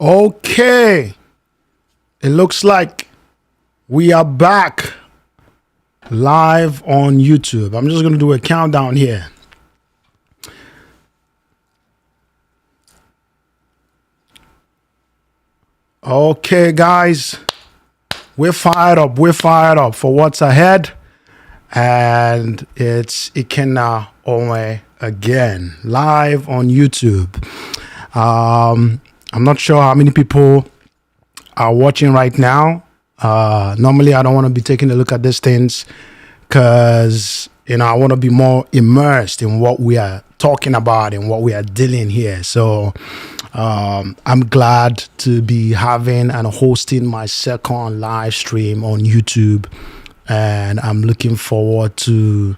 Okay, it looks like we are back live on YouTube. I'm just going to do a countdown here. Okay, guys, we're fired up. We're fired up for what's ahead, and it can now only again live on YouTube. I'm not sure how many people are watching right now. Normally, I don't want to be taking a look at these things because, I want to be more immersed in what we are talking about and what we are dealing here. So I'm glad to be having and hosting my second live stream on YouTube. And I'm looking forward to,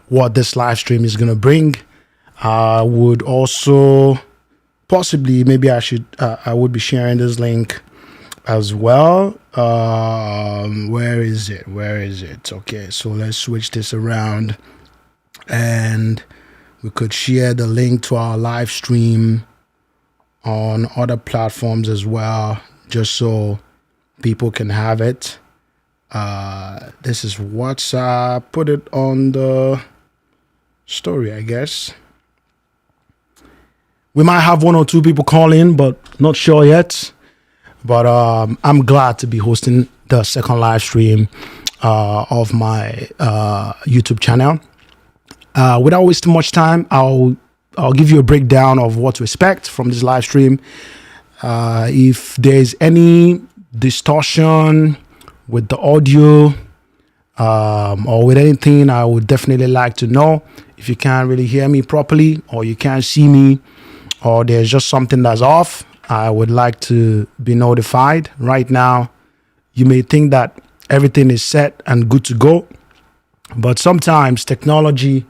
what this live stream is going to bring. I would also possibly, maybe I would be sharing this link as well. Where is it? Okay, so let's switch this around, and we could share the link to our live stream on other platforms as well, just so people can have it. This is WhatsApp. Put it on the story, I guess. We might have one or two people call in, but not sure yet. But I'm glad to be hosting the second live stream of my YouTube channel. Without wasting much time, I'll give you a breakdown of what to expect from this live stream. If there's any distortion with the audio or with anything, I would definitely like to know. If you can't really hear me properly, or you can't see me, or there's just something that's off, I would like to be notified. Right now, you may think that everything is set and good to go, but sometimes technology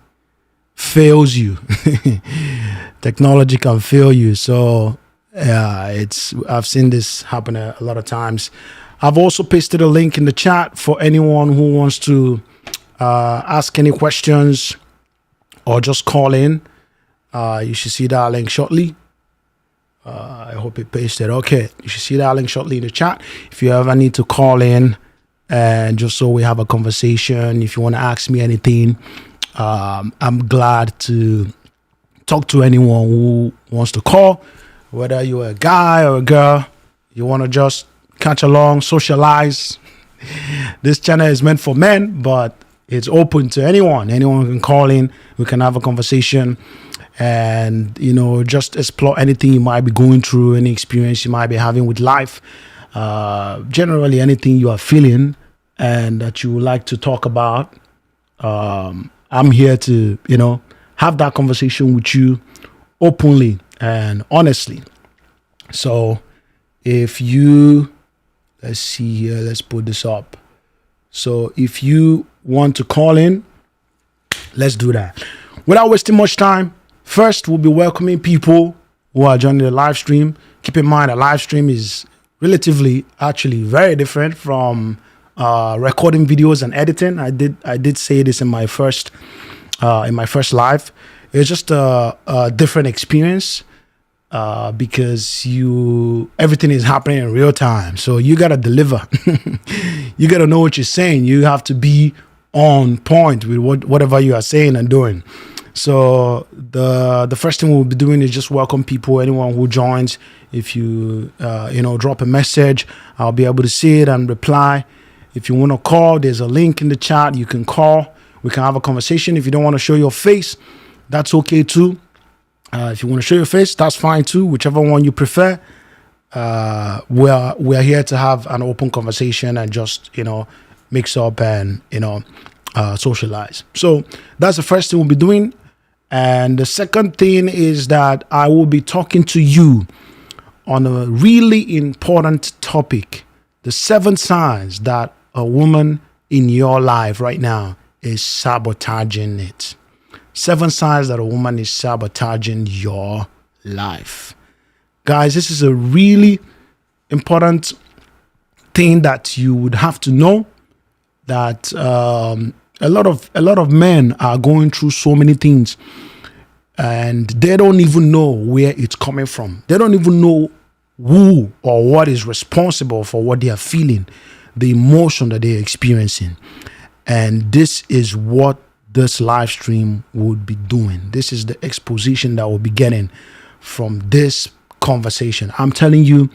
fails you. Technology can fail you. So I've seen this happen a lot of times. I've also pasted a link in the chat for anyone who wants to ask any questions or just call in. You should see that link shortly. I hope it pasted. Okay, you should see that link shortly in the chat. If you ever need to call in, and just so we have a conversation, if you want to ask me anything, I'm glad to talk to anyone who wants to call, whether you're a guy or a girl, you want to just catch along, socialize. This channel is meant for men, but it's open to anyone. Anyone can call in. We can have a conversation and, just explore anything you might be going through, any experience you might be having with life. Generally, anything you are feeling and that you would like to talk about. I'm here to, have that conversation with you openly and honestly. So if you, let's see here, let's put this up. So if you want to call in, let's do that. Without wasting much time, first we'll be welcoming people who are joining the live stream. Keep in mind, a live stream is relatively, actually very different from recording videos and editing. I did say this in my first live. It's just a different experience because everything is happening in real time. So you gotta deliver. You gotta know what you're saying. You have to be on point with whatever you are saying and doing. So the first thing we'll be doing is just welcome people, anyone who joins. If you drop a message, I'll be able to see it and reply. If you want to call, there's a link in the chat. You can call. We can have a conversation. If you don't want to show your face, that's okay too. If you want to show your face, that's fine too. Whichever one you prefer. We're here to have an open conversation and just mix up and socialize. So that's the first thing we'll be doing. And the second thing is that I will be talking to you on a really important topic: the 7 signs that a woman in your life right now is sabotaging it. 7 signs that a woman is sabotaging your life. Guys, this is a really important thing that you would have to know, that a lot of men are going through so many things and they don't even know where it's coming from. They don't even know who or what is responsible for what they are feeling, the emotion that they're experiencing. And this is what this live stream would be doing. This is the exposition that we'll be getting from this conversation. I'm telling you,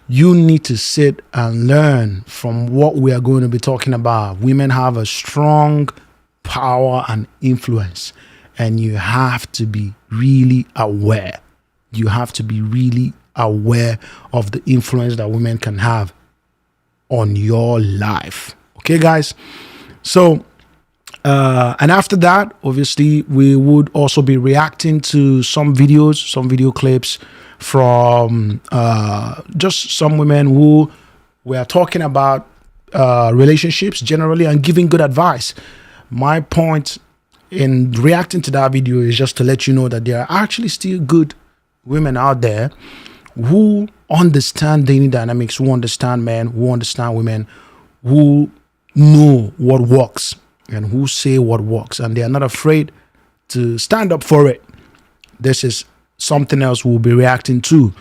you need to sit and learn from what we are going to be talking about. Women have a strong power and influence, and you have to be really aware. You have to be really aware of the influence that women can have on your life. Okay, guys? So, and after that, obviously, we would also be reacting to some videos, some video clips from just some women who were talking about relationships generally and giving good advice. My point in reacting to that video is just to let you know that there are actually still good women out there who understand dating dynamics, who understand men, who understand women, who know what works and who say what works, and they are not afraid to stand up for it. This is something else we'll be reacting to.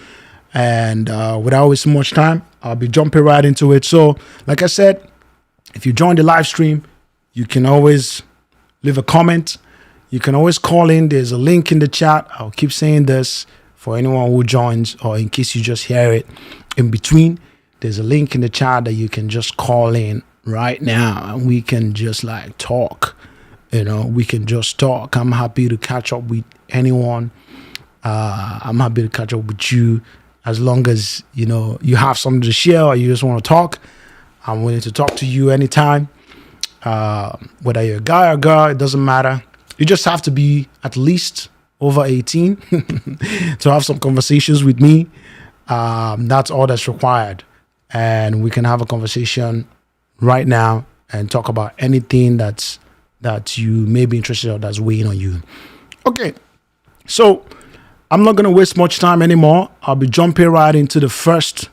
And without wasting much time, I'll be jumping right into it. So, like I said, if you join the live stream, you can always leave a comment. You can always call in. There's a link in the chat. I'll keep saying this for anyone who joins, or in case you just hear it in between. There's a link in the chat that you can just call in right now, and we can just like talk. We can just talk. I'm happy to catch up with anyone. I'm happy to catch up with you, as long as you have something to share or you just want to talk. I'm willing to talk to you anytime. Whether you're a guy or girl, it doesn't matter. You just have to be at least over 18 to have some conversations with me. That's all that's required, and we can have a conversation right now and talk about anything that you may be interested in or that's weighing on you. Okay, so I'm not going to waste much time anymore. I'll be jumping right into the first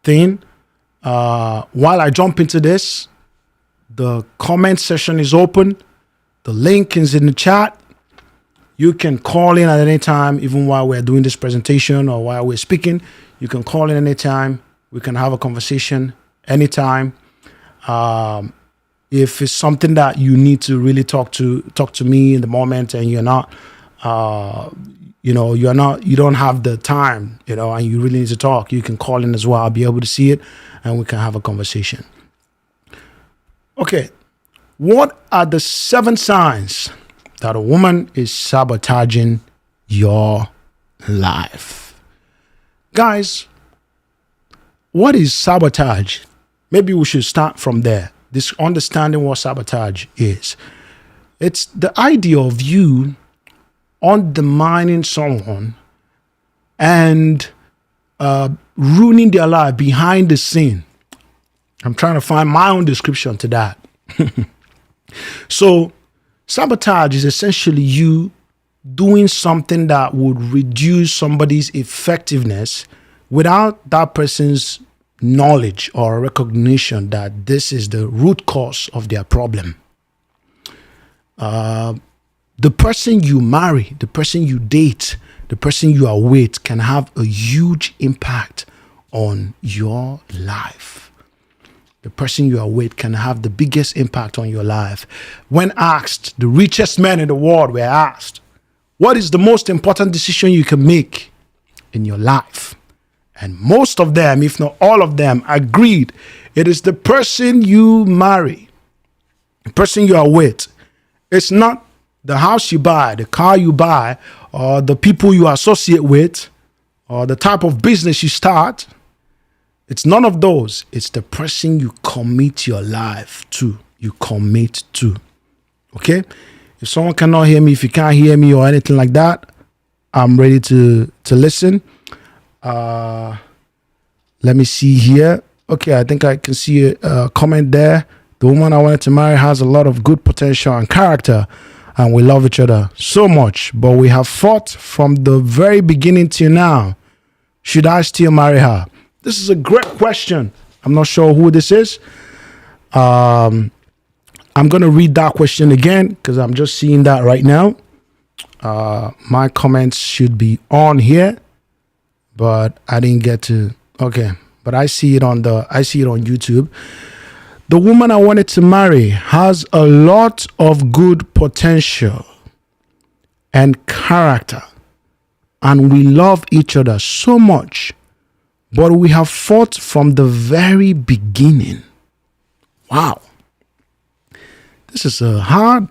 thing. While I jump into this, the comment section is open. The link is in the chat. You can call in at any time, even while we're doing this presentation or while we're speaking. You can call in anytime. We can have a conversation anytime. If it's something that you need to really talk to me in the moment, and you don't have the time, and you really need to talk, you can call in as well. I'll be able to see it and we can have a conversation. Okay. What are the 7 signs that a woman is sabotaging your life? Guys, what is sabotage? Maybe we should start from there. This understanding what sabotage is. It's the idea of you undermining someone and ruining their life behind the scene. I'm trying to find my own description to that. So sabotage is essentially you doing something that would reduce somebody's effectiveness without that person's knowledge or recognition that this is the root cause of their problem. The person you marry, the person you date, the person you are with can have a huge impact on your life. The person you are with can have the biggest impact on your life. When asked, the richest men in the world were asked, what is the most important decision you can make in your life? And most of them, if not all of them, agreed it is the person you marry, the person you are with. It's not the house you buy, the car you buy, or the people you associate with, or the type of business you start. It's none of those. It's the person you commit your life to. You commit to. Okay? If someone cannot hear me, if you can't hear me or anything like that, I'm ready to listen. Let me see here. Okay, I think I can see a comment there. The woman I wanted to marry has a lot of good potential and character, and we love each other so much, but we have fought from the very beginning till now. Should I still marry her? This is a great question. I'm not sure who this is. I'm going to read that question again because I'm just seeing that right now. My comments should be on here. but I didn't get to. Okay, but I see it on YouTube. The woman I wanted to marry has a lot of good potential and character, and we love each other so much, but we have fought from the very beginning. Wow. This is a hard,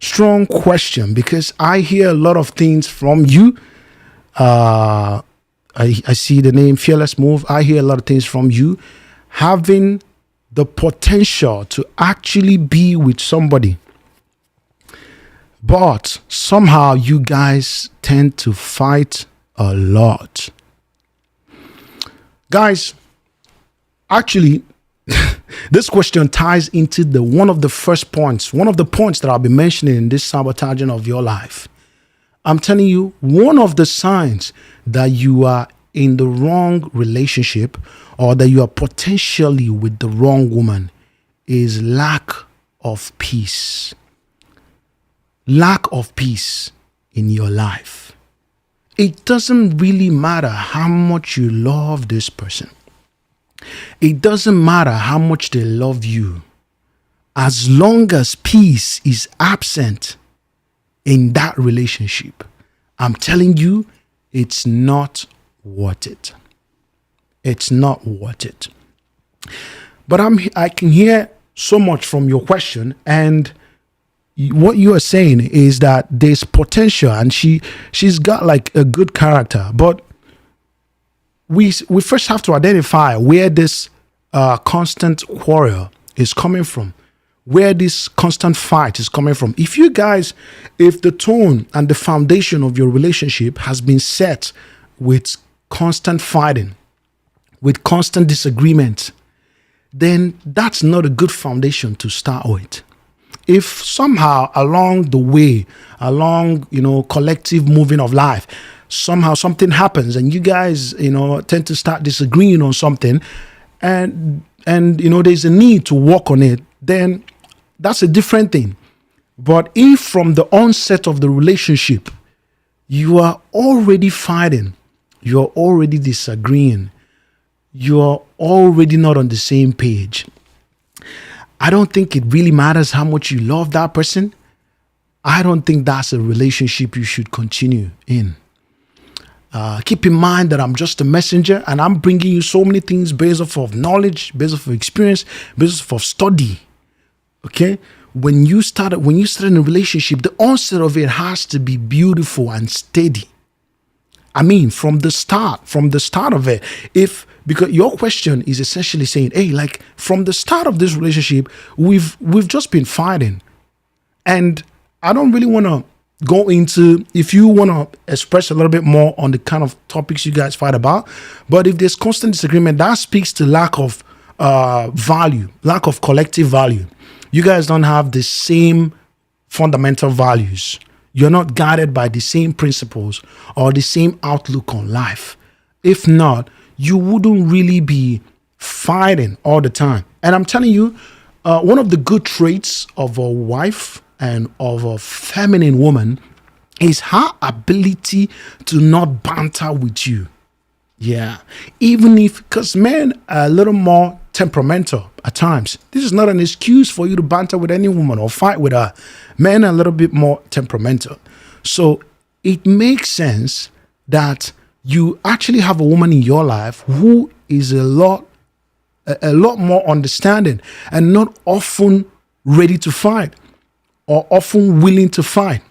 strong question because I hear a lot of things from you. I see the name Fearless Move. I hear a lot of things from you. Having the potential to actually be with somebody. But somehow you guys tend to fight a lot. Guys, actually, this question ties into one of the points that I'll be mentioning in this sabotaging of your life. I'm telling you, one of the signs that you are in the wrong relationship or that you are potentially with the wrong woman is lack of peace. Lack of peace in your life. It doesn't really matter how much you love this person. It doesn't matter how much they love you. As long as peace is absent in that relationship, I'm telling you, it's not worth it. It's not worth it. But I can hear so much from your question, and what you are saying is that there's potential, and she's got like a good character, but we first have to identify where this constant quarrel is coming from, where this constant fight is coming from. If the tone and the foundation of your relationship has been set with constant fighting, with constant disagreement, then that's not a good foundation to start with. If somehow along the way, collective moving of life, somehow something happens and you guys, tend to start disagreeing on something, and there's a need to work on it, then that's a different thing. But if from the onset of the relationship, you are already fighting, you're already disagreeing, you're already not on the same page, I don't think it really matters how much you love that person. I don't think that's a relationship you should continue in. Keep in mind that I'm just a messenger, and I'm bringing you so many things based off of knowledge, based off of experience, based off of study. Okay, when you start in a relationship, the onset of it has to be beautiful and steady. I mean, from the start of it, because your question is essentially saying, hey, like from the start of this relationship, we've just been fighting, and I don't really want to go into, if you want to express a little bit more on the kind of topics you guys fight about, but if there's constant disagreement, that speaks to lack of value, lack of collective value. You guys don't have the same fundamental values. You're not guided by the same principles or the same outlook on life. If not, you wouldn't really be fighting all the time. And I'm telling you, one of the good traits of a wife and of a feminine woman is her ability to not banter with you. Yeah. Because men are a little more temperamental at times. This is not an excuse for you to banter with any woman or fight with her. Men are a little bit more temperamental. So it makes sense that you actually have a woman in your life who is a lot more understanding and not often ready to fight or often willing to fight.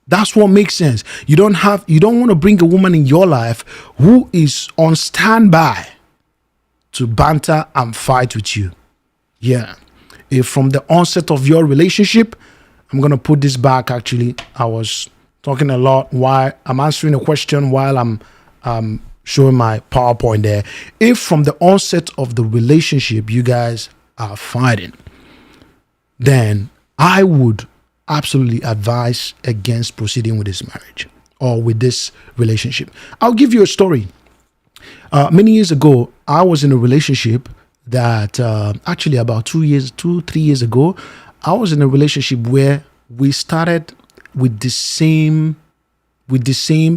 That's what makes sense. You don't want to bring a woman in your life who is on standby to banter and fight with you. Yeah. If from the onset of your relationship, I'm going to put this back. Actually, I was talking a lot while I'm answering a question while I'm showing my PowerPoint there. If from the onset of the relationship, you guys are fighting, then I would absolutely advise against proceeding with this marriage or with this relationship. I'll give you a story. Many years ago, I was in a relationship that actually about 3 years ago, I was in a relationship where we started with the same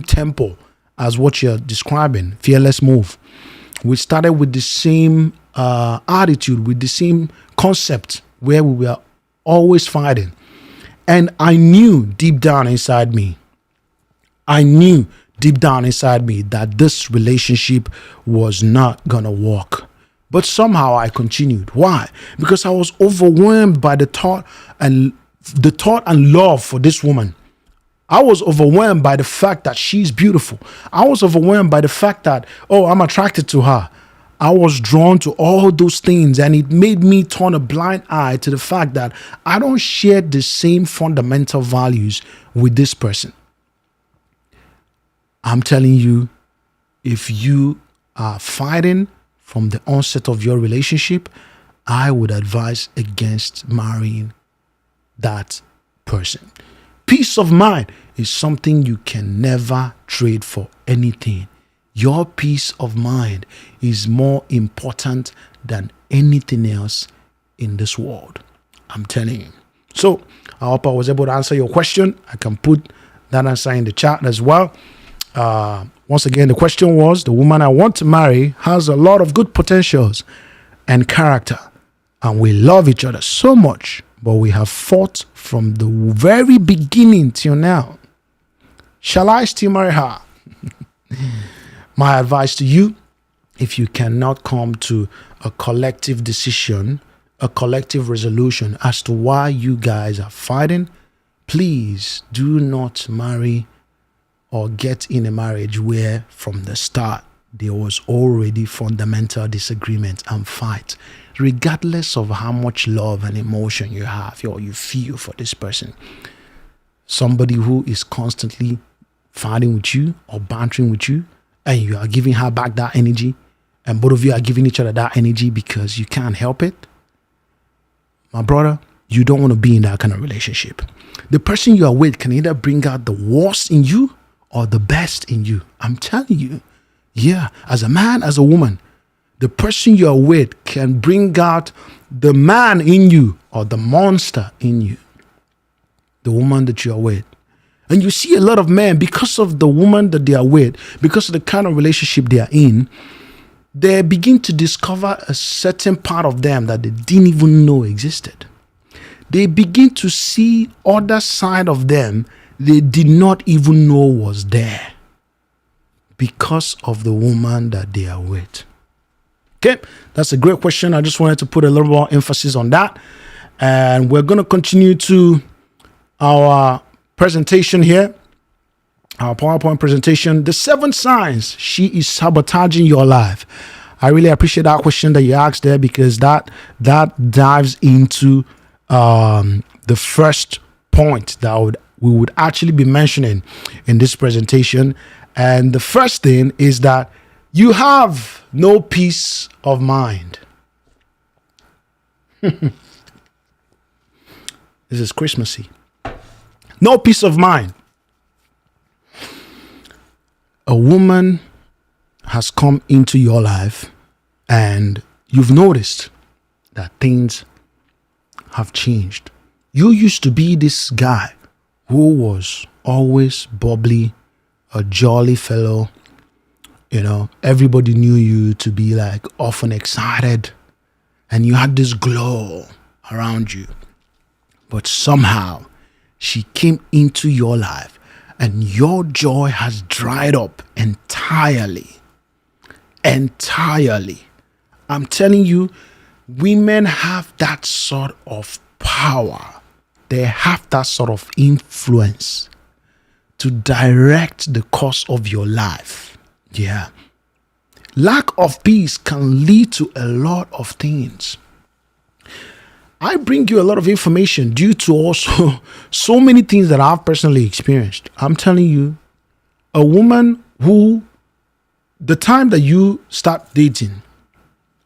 tempo as what you're describing, fearless move. We started with the same attitude, with the same concept, where we were always fighting. And I knew deep down inside me, that this relationship was not gonna work. But somehow I continued. Why? Because I was overwhelmed by the thought and love for this woman. I was overwhelmed by the fact that she's beautiful. I was overwhelmed by the fact that, oh, I'm attracted to her. I was drawn to all those things, and it made me turn a blind eye to the fact that I don't share the same fundamental values with this person. I'm telling you, if you are fighting from the onset of your relationship, I would advise against marrying that person. Peace of mind is something you can never trade for anything. Your peace of mind is more important than anything else in this world. I'm telling you. So I hope I was able to answer your question. I can put that answer in the chat as well. Once again, the question was, the woman I want to marry has a lot of good potentials and character, and we love each other so much, but we have fought from the very beginning till now. Shall I still marry her? My advice to you, if you cannot come to a collective decision, a collective resolution as to why you guys are fighting, please do not marry or get in a marriage where from the start there was already fundamental disagreement and fight, regardless of how much love and emotion you have or you feel for this person. Somebody who is constantly fighting with you or bantering with you, and you are giving her back that energy, and both of you are giving each other that energy because you can't help it, my brother, you don't want to be in that kind of relationship. The person you are with can either bring out the worst in you or the best in you. I'm telling you. Yeah, as a man, as a woman, the person you are with can bring out the man in you or the monster in you. The woman that you are with. And you see a lot of men, because of the woman that they are with, because of the kind of relationship they are in, they begin to discover a certain part of them that they didn't even know existed. They begin to see other side of them they did not even know was there because of the woman that they are with. Okay, that's a great question. I just wanted to put a little more emphasis on that. And we're going to continue to our presentation here, our PowerPoint presentation, the 7 signs she is sabotaging your life. I really appreciate that question that you asked there, because that dives into the first point that we would actually be mentioning in this presentation. And the first thing is that you have no peace of mind. This is Christmassy. No peace of mind. A woman has come into your life and you've noticed that things have changed. You used to be this guy who was always bubbly, a jolly fellow. You know, everybody knew you to be like often excited, and you had this glow around you. But somehow she came into your life and your joy has dried up entirely. Entirely. I'm telling you, women have that sort of power. They have that sort of influence to direct the course of your life. Yeah. Lack of peace can lead to a lot of things. I bring you a lot of information due to also so many things that I've personally experienced. I'm telling you, a woman who, the time that you start dating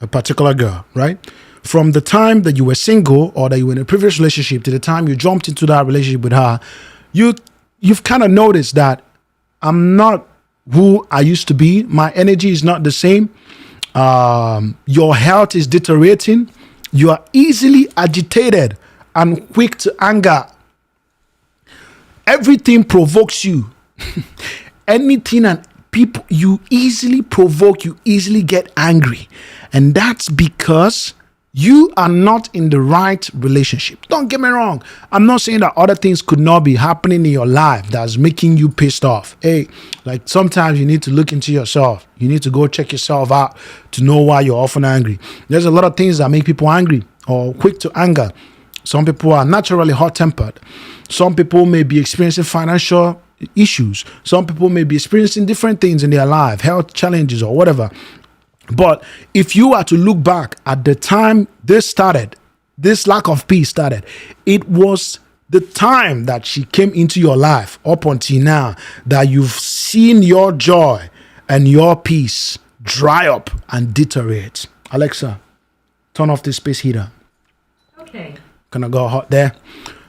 a particular girl, right? From the time that you were single or that you were in a previous relationship to the time you jumped into that relationship with her, you've kind of noticed that I'm not who I used to be. My energy is not the same. Your health is deteriorating. You are easily agitated and quick to anger. Everything provokes you. Anything and People, you easily provoke, you easily get angry. And that's because you are not in the right relationship. Don't get me wrong. I'm not saying that other things could not be happening in your life that's making you pissed off. Hey, like sometimes you need to look into yourself. You need to go check yourself out to know why you're often angry. There's a lot of things that make people angry or quick to anger. Some people are naturally hot-tempered. Some people may be experiencing financial issues. Some people may be experiencing different things in their life, health challenges or whatever. But if you are to look back at the time this started, this lack of peace started, it was the time that she came into your life up until now that you've seen your joy and your peace dry up and deteriorate. Alexa, turn off the space heater. Okay. Gonna go hot there.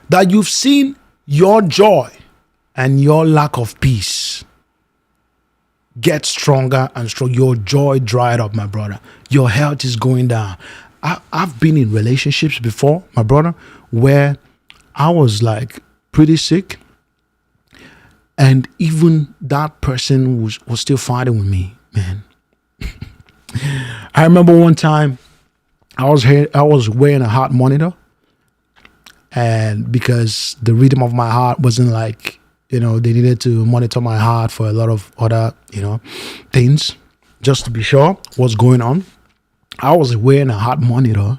That you've seen your joy and your lack of peace get stronger and stronger. Your joy dried up, my brother. Your health is going down. I've been in relationships before, my brother, where I was like pretty sick, and even that person was still fighting with me, man. I remember one time I was wearing a heart monitor, and because the rhythm of my heart wasn't like, they needed to monitor my heart for a lot of other, things, just to be sure what's going on. I was wearing a heart monitor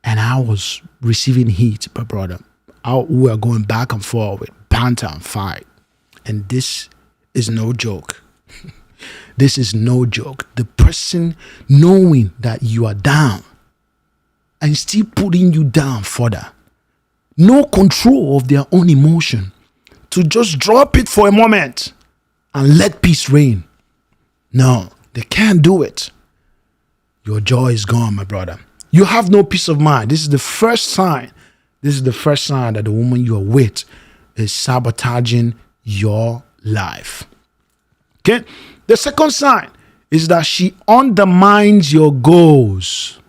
and I was receiving heat, my brother. We were going back and forth with banter and fight. And this is no joke. This is no joke. The person knowing that you are down and still putting you down further. No control of their own emotion. To just drop it for a moment and let peace reign. No, they can't do it. Your joy is gone, my brother. You have no peace of mind. This is the first sign. This is the first sign that the woman you are with is sabotaging your life. Okay? The second sign is that she undermines your goals.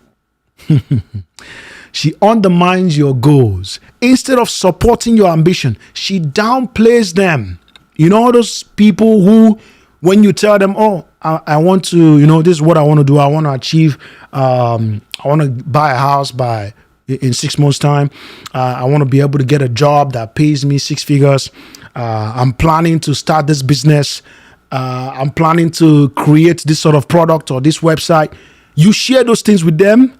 She undermines your goals. Instead of supporting your ambition, she downplays them. You know those people who, when you tell them, oh, I want to, this is what I want to do. I want to achieve, I want to buy a house in 6 months' time. I want to be able to get a job that pays me 6 figures. I'm planning to start this business. I'm planning to create this sort of product or this website. You share those things with them,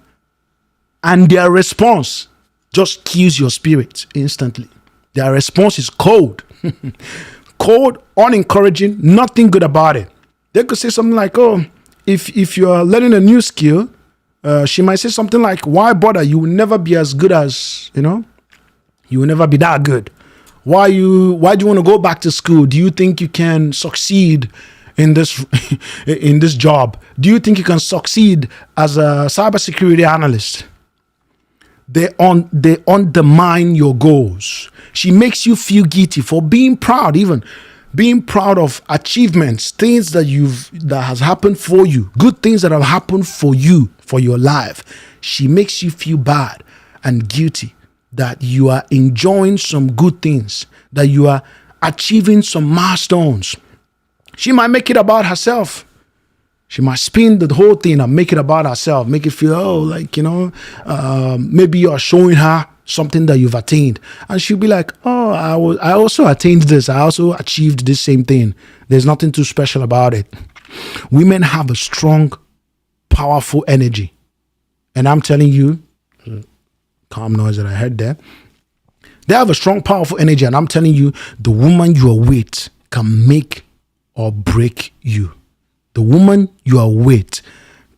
and their response just kills your spirit instantly. Their response is cold. Cold, unencouraging, nothing good about it. They could say something like, oh, if you're learning a new skill, she might say something like, why bother? You will never be as good as, you will never be that good. Why do you want to go back to school? Do you think you can succeed in this in this job? Do you think you can succeed as a cybersecurity analyst? They undermine your goals. She makes you feel guilty for being proud, even being proud of achievements, things that has happened for you, good things that have happened for you, for your life. She makes you feel bad and guilty that you are enjoying some good things, that you are achieving some milestones. She might make it about herself. She might spin the whole thing and make it about herself, make it feel, maybe you are showing her something that you've attained. And she'll be like, oh, I also attained this. I also achieved this same thing. There's nothing too special about it. Women have a strong, powerful energy. And I'm telling you, calm noise that I heard there. They have a strong, powerful energy. And I'm telling you, the woman you are with can make or break you. The woman you are with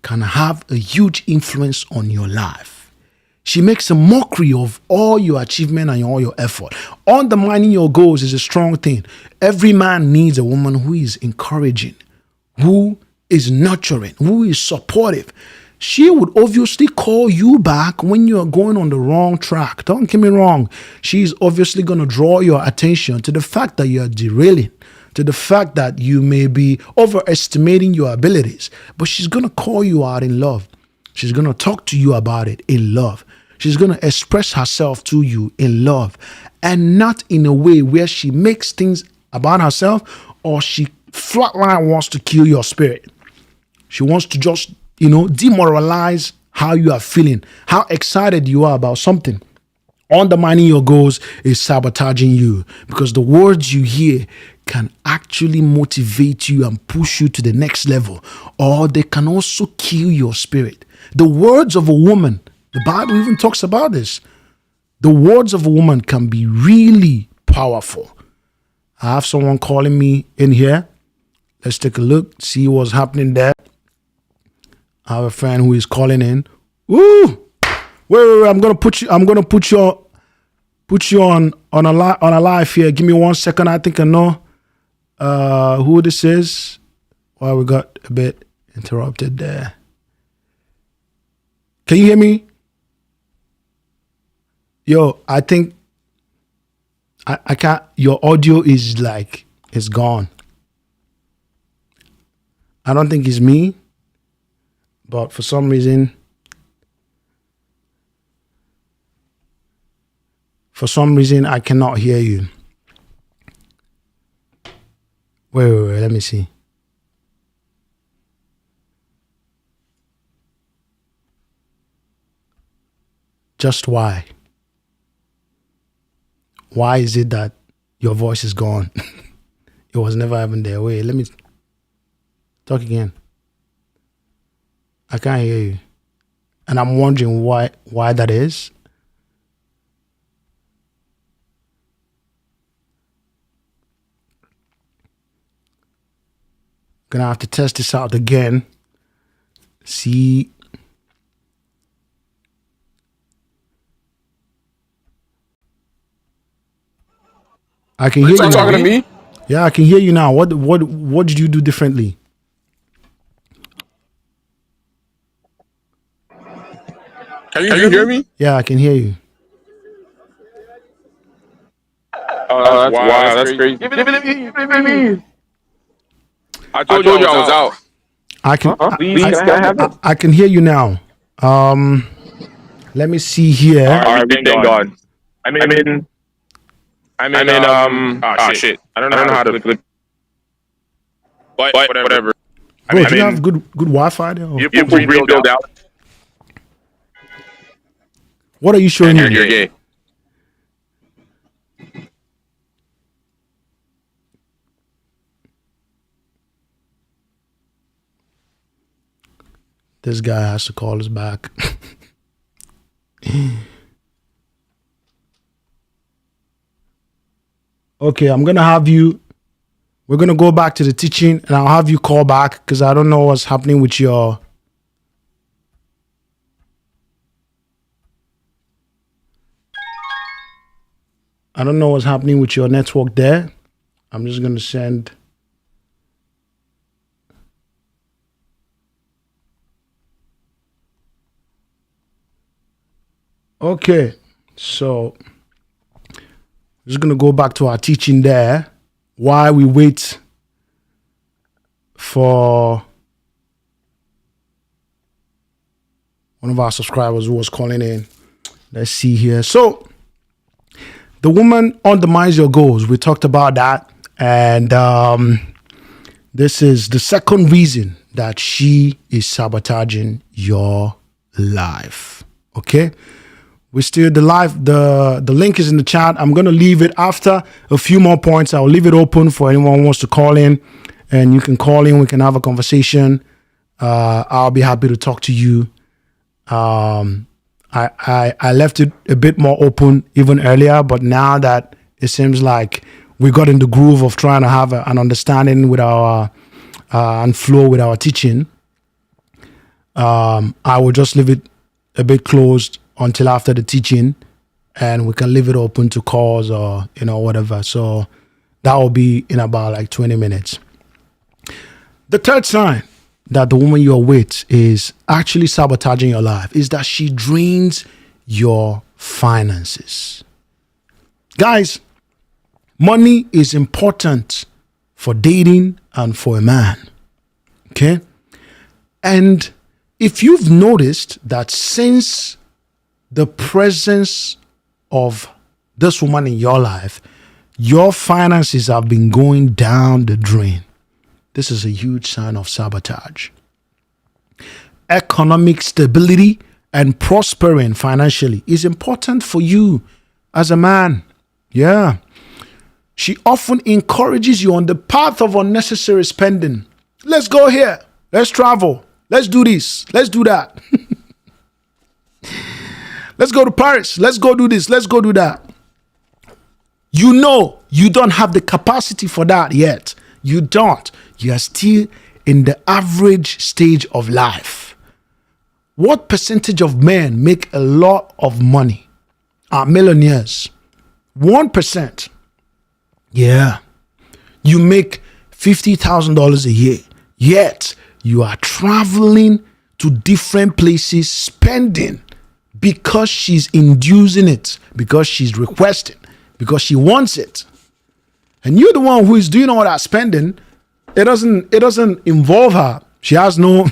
can have a huge influence on your life. She makes a mockery of all your achievement and all your effort. Undermining your goals is a strong thing. Every man needs a woman who is encouraging, who is nurturing, who is supportive. She would obviously call you back when you are going on the wrong track. Don't get me wrong. She's obviously going to draw your attention to the fact that you are derailing, to the fact that you may be overestimating your abilities, but she's going to call you out in love. She's going to talk to you about it in love. She's going to express herself to you in love, and not in a way where she makes things about herself or she Flatline wants to kill your spirit. She wants to just, demoralize how you are feeling, how excited you are about something. Undermining your goals is sabotaging you, because the words you hear can actually motivate you and push you to the next level, or they can also kill your spirit. The words of a woman, the Bible even talks about this. The words of a woman can be really powerful. I have someone calling me in here. Let's take a look, see what's happening there. I have a friend who is calling in. Woo! Wait, I'm gonna put you on a live here. Give me 1 second. I think I know who this is. Well, we got a bit interrupted there. Can you hear me? Yo, I think I can't. Your audio is gone. I don't think it's me, but for some reason, I cannot hear you. Wait, let me see. Just why? Why is it that your voice is gone? It was never even there. Wait, let me talk again. I can't hear you. And I'm wondering why that is. Gonna have to test this out again. See. I can hear you now. Talking to me? Yeah, I can hear you now. What did you do differently? Can you hear me? Yeah, I can hear you. Oh, that's crazy. Give it. I told you I was out. I can Please, can I have it? I can hear you now. Let me see here. All right, thank God. I'm in. Shit. I don't know how to flip. But whatever. Bro, do you have good Wi-Fi there? You build out. What are you showing me? You're gay. This guy has to call us back. Okay, we're going to go back to the teaching, and I'll have you call back because I don't know what's happening with your... I don't know what's happening with your network there. I'm just going to send... Okay, so I'm just going to go back to our teaching there. While we wait for one of our subscribers who was calling in. Let's see here. So the woman undermines your goals. We talked about that. And this is the second reason that she is sabotaging your life. Okay? We still the link is in the chat. I'm going to leave it after a few more points. I'll leave it open for anyone who wants to call in, and you can call in. We can have a conversation. I'll be happy to talk to you. I left it a bit more open even earlier, but now that it seems like we got in the groove of trying to have an understanding with our and flow with our teaching, I will just leave it a bit closed until after the teaching, and we can leave it open to calls or whatever. So that will be in about like 20 minutes. The third sign that the woman you're with is actually sabotaging your life is that she drains your finances. Guys, money is important for dating and for a man. Okay? And if you've noticed that since the presence of this woman in your life, your finances have been going down the drain. This is a huge sign of sabotage. Economic stability and prospering financially is important for you as a man. Yeah. She often encourages you on the path of unnecessary spending. Let's go here. Let's travel. Let's do this. Let's do that. Let's go to Paris. Let's go do this. Let's go do that. You know you don't have the capacity for that yet. You don't. You are still in the average stage of life. What percentage of men make a lot of money? Are millionaires. 1%. Yeah. You make $50,000 a year. Yet you are traveling to different places, spending because she's inducing it, because she's requesting, because she wants it. And you're the one who is doing all that spending. It doesn't involve her. She has no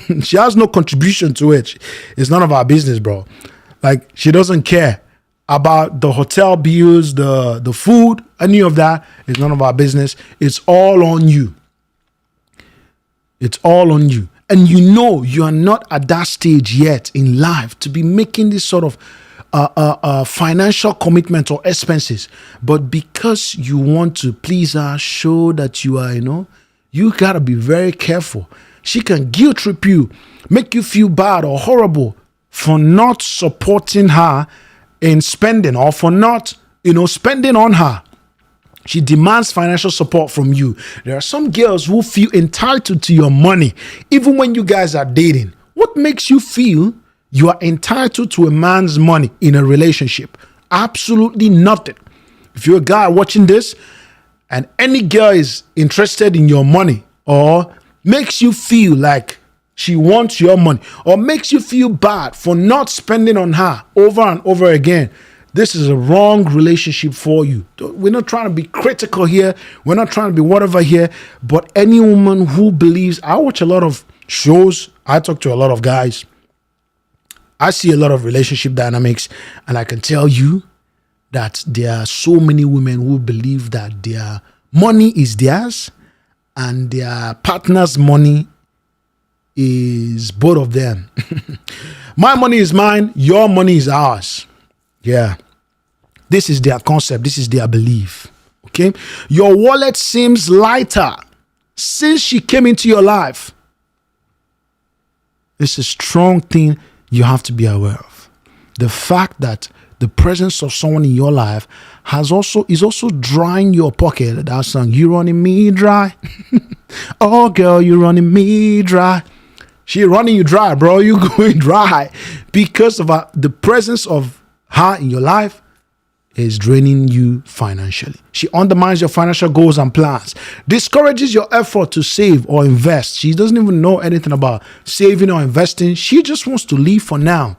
contribution to it. It's none of our business, bro. Like, she doesn't care about the hotel bills, the food, any of that. It's none of our business. It's all on you. It's all on you. And you know you are not at that stage yet in life to be making this sort of financial commitment or expenses. But because you want to please her, show that you are, you got to be very careful. She can guilt trip you, make you feel bad or horrible for not supporting her in spending or for not, spending on her. She demands financial support from you. There are some girls who feel entitled to your money, even when you guys are dating. What makes you feel you are entitled to a man's money in a relationship? Absolutely nothing. If you're a guy watching this and any girl is interested in your money or makes you feel like she wants your money or makes you feel bad for not spending on her over and over again, this is a wrong relationship for you. We're not trying to be critical here. We're not trying to be whatever here. But any woman who believes, I watch a lot of shows. I talk to a lot of guys. I see a lot of relationship dynamics. And I can tell you that there are so many women who believe that their money is theirs and their partner's money is both of them. My money is mine. Your money is ours. Yeah. This is their concept. This is their belief. Okay. Your wallet seems lighter since she came into your life. It's a strong thing you have to be aware of. The fact that the presence of someone in your life is also drying your pocket. That song, "You Running Me Dry." Oh, girl, you running me dry. She running you dry, bro. You going dry because of the presence of her in your life is draining you financially. She undermines your financial goals and plans, discourages your effort to save or invest. She doesn't even know anything about saving or investing. She just wants to live for now.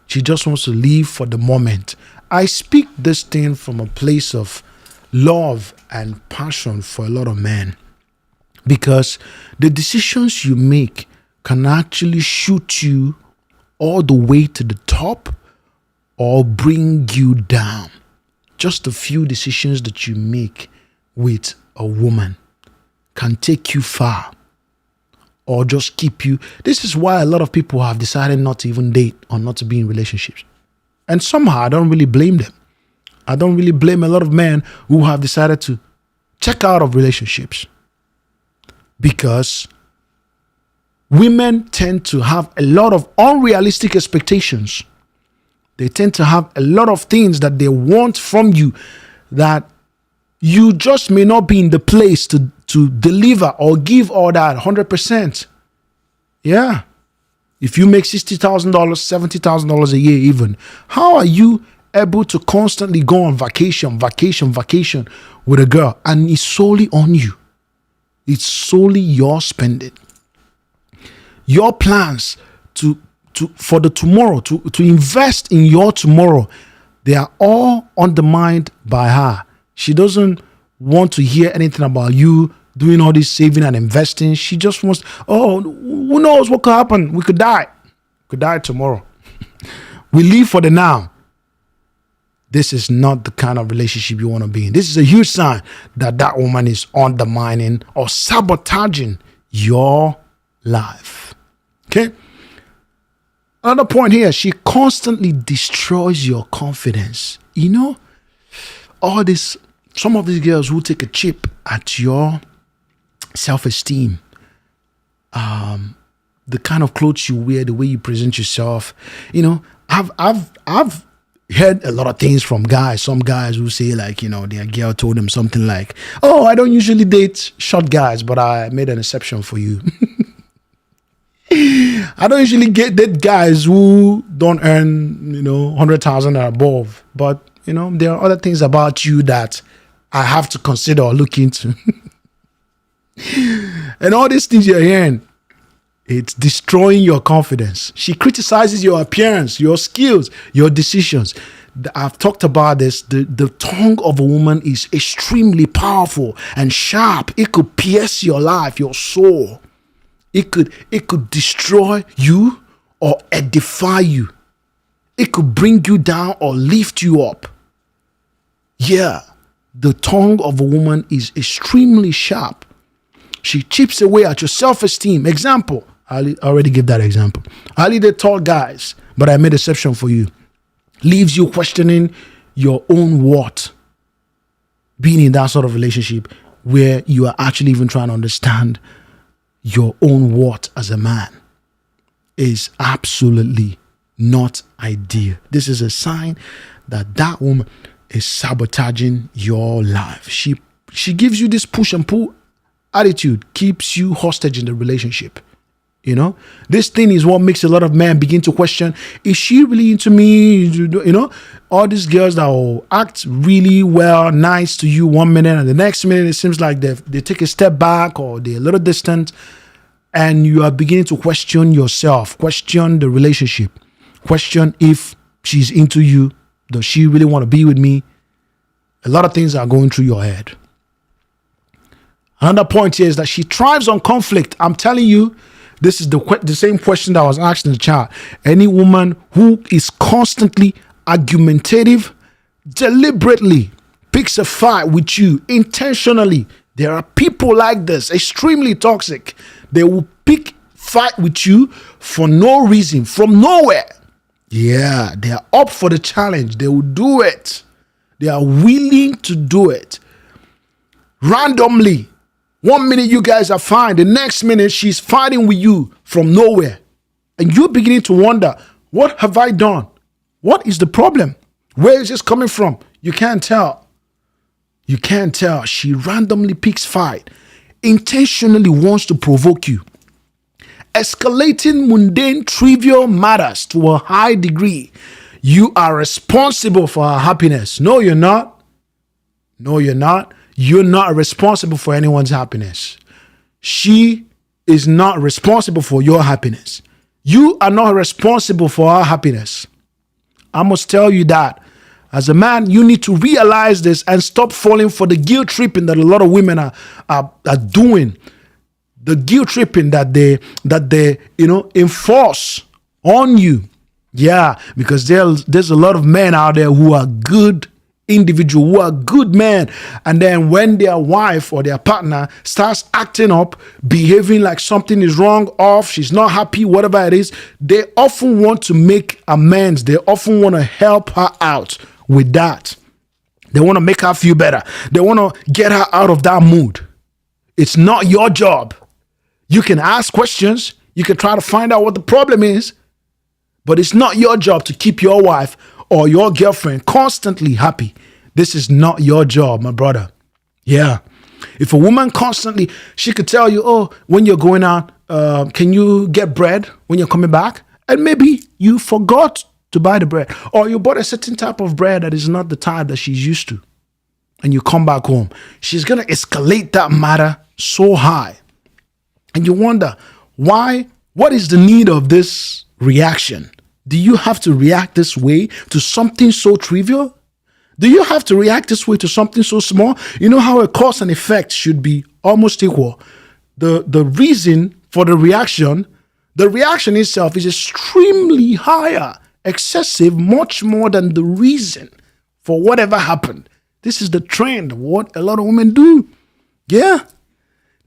She just wants to live for the moment. I speak this thing from a place of love and passion for a lot of men, because the decisions you make can actually shoot you all the way to the top or bring you down. Just a few decisions that you make with a woman can take you far or just keep you. This is why a lot of people have decided not to even date or not to be in relationships. And somehow I don't really blame them. I don't really blame a lot of men who have decided to check out of relationships, because women tend to have a lot of unrealistic expectations. They tend to have a lot of things that they want from you that you just may not be in the place to deliver or give all that 100%. Yeah. If you make $60,000, $70,000 a year even, how are you able to constantly go on vacation with a girl? And it's solely on you. It's solely your spending. Your plans for the tomorrow, to invest in your tomorrow, they are all undermined by her. She doesn't want to hear anything about you doing all this saving and investing. She just wants, who knows what could happen? We could die. Could die tomorrow. We live for the now. This is not the kind of relationship you want to be in. This is a huge sign that woman is undermining or sabotaging your life. Okay? Another point here, she constantly destroys your confidence. You know, some of these girls who take a chip at your self-esteem, the kind of clothes you wear, the way you present yourself. You know, I've heard a lot of things from guys. Some guys who say like, you know, their girl told them something like, "Oh, I don't usually date short guys, but I made an exception for you." I don't usually date guys who don't earn, you know, 100,000 or above. But, you know, there are other things about you that I have to consider or look into. And all these things you're hearing, it's destroying your confidence. She criticizes your appearance, your skills, your decisions. I've talked about this. The tongue of a woman is extremely powerful and sharp. It could pierce your life, your soul. It could destroy you or edify you. It could bring you down or lift you up. Yeah, the tongue of a woman is extremely sharp. She chips away at your self-esteem. Example, I already gave that example. I lead the tall guys, but I made exception for you. Leaves you questioning your own worth. Being in that sort of relationship where you are actually even trying to understand your own worth as a man is absolutely not ideal. This is a sign that that woman is sabotaging your life. She gives you this push and pull attitude, keeps you hostage in the relationship. You know, this thing is what makes a lot of men begin to question, is she really into me? You know, all these girls that will act really well, nice to you 1 minute, and the next minute it seems like they take a step back or they're a little distant, and you are beginning to question yourself, question the relationship, question if she's into you. Does she really want to be with me? A lot of things are going through your head. Another point here is that she thrives on conflict. I'm telling you, this is the same question that was asked in the chat. Any woman who is constantly argumentative, deliberately picks a fight with you intentionally. There are people like this, extremely toxic. They will pick fight with you for no reason, from nowhere. Yeah, they are up for the challenge. They will do it. They are willing to do it. Randomly. 1 minute you guys are fine. The next minute she's fighting with you from nowhere. And you're beginning to wonder, what have I done? What is the problem? Where is this coming from? You can't tell. You can't tell. She randomly picks fight. Intentionally wants to provoke you. Escalating mundane, trivial matters to a high degree. You are responsible for her happiness. No, you're not. No, you're not. You're not responsible for anyone's happiness. She is not responsible for your happiness. You are not responsible for her happiness. I must tell you that. As a man, you need to realize this and stop falling for the guilt tripping that a lot of women are doing. The guilt tripping that they enforce on you. Yeah, because there's a lot of men out there who are good individual, who are good men, and then when their wife or their partner starts acting up, behaving like something is wrong, off, she's not happy, whatever it is, they often want to make amends. They often want to help her out with that. They want to make her feel better. They want to get her out of that mood. It's not your job. You can ask questions, you can try to find out what the problem is, but it's not your job to keep your wife or your girlfriend constantly happy. This is not your job, my brother. Yeah. If a woman constantly, she could tell you, oh, when you're going out, can you get bread when you're coming back? And maybe you forgot to buy the bread, or you bought a certain type of bread that is not the type that she's used to. And you come back home. She's going to escalate that matter so high. And you wonder, why? What is the need of this reaction? Do you have to react this way to something so trivial? Do you have to react this way to something so small? You know how a cause and effect should be almost equal. The reason for the reaction itself is extremely higher, excessive, much more than the reason for whatever happened. This is the trend, what a lot of women do. Yeah.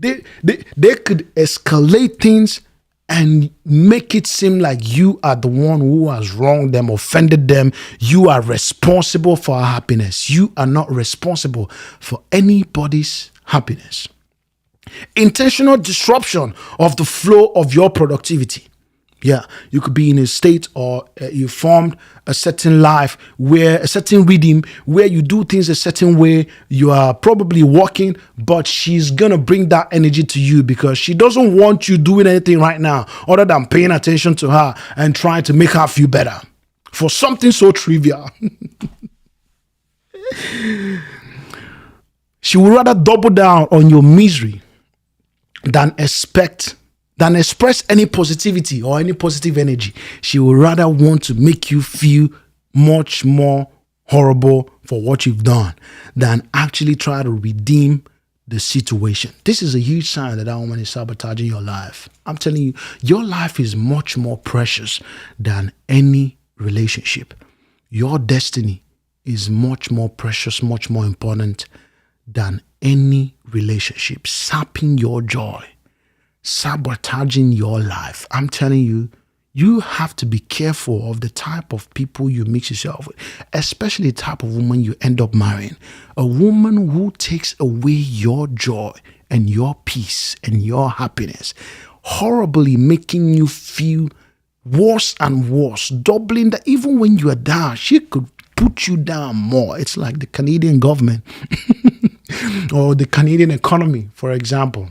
They could escalate things and make it seem like you are the one who has wronged them, offended them. You are responsible for our happiness. You are not responsible for anybody's happiness. Intentional disruption of the flow of your productivity. Yeah, you could be in a state or you formed a certain life where a certain rhythm where you do things a certain way. You are probably working, but she's gonna bring that energy to you because she doesn't want you doing anything right now other than paying attention to her and trying to make her feel better for something so trivial. She would rather double down on your misery than express any positivity or any positive energy. She would rather want to make you feel much more horrible for what you've done than actually try to redeem the situation. This is a huge sign that woman is sabotaging your life. I'm telling you, your life is much more precious than any relationship. Your destiny is much more precious, much more important than any relationship. Sapping your joy, sabotaging your life. I'm telling you, you have to be careful of the type of people you mix yourself with, especially the type of woman you end up marrying. A woman who takes away your joy and your peace and your happiness, horribly making you feel worse and worse, doubling that even when you are down, she could put you down more. It's like the Canadian government or the Canadian economy, for example.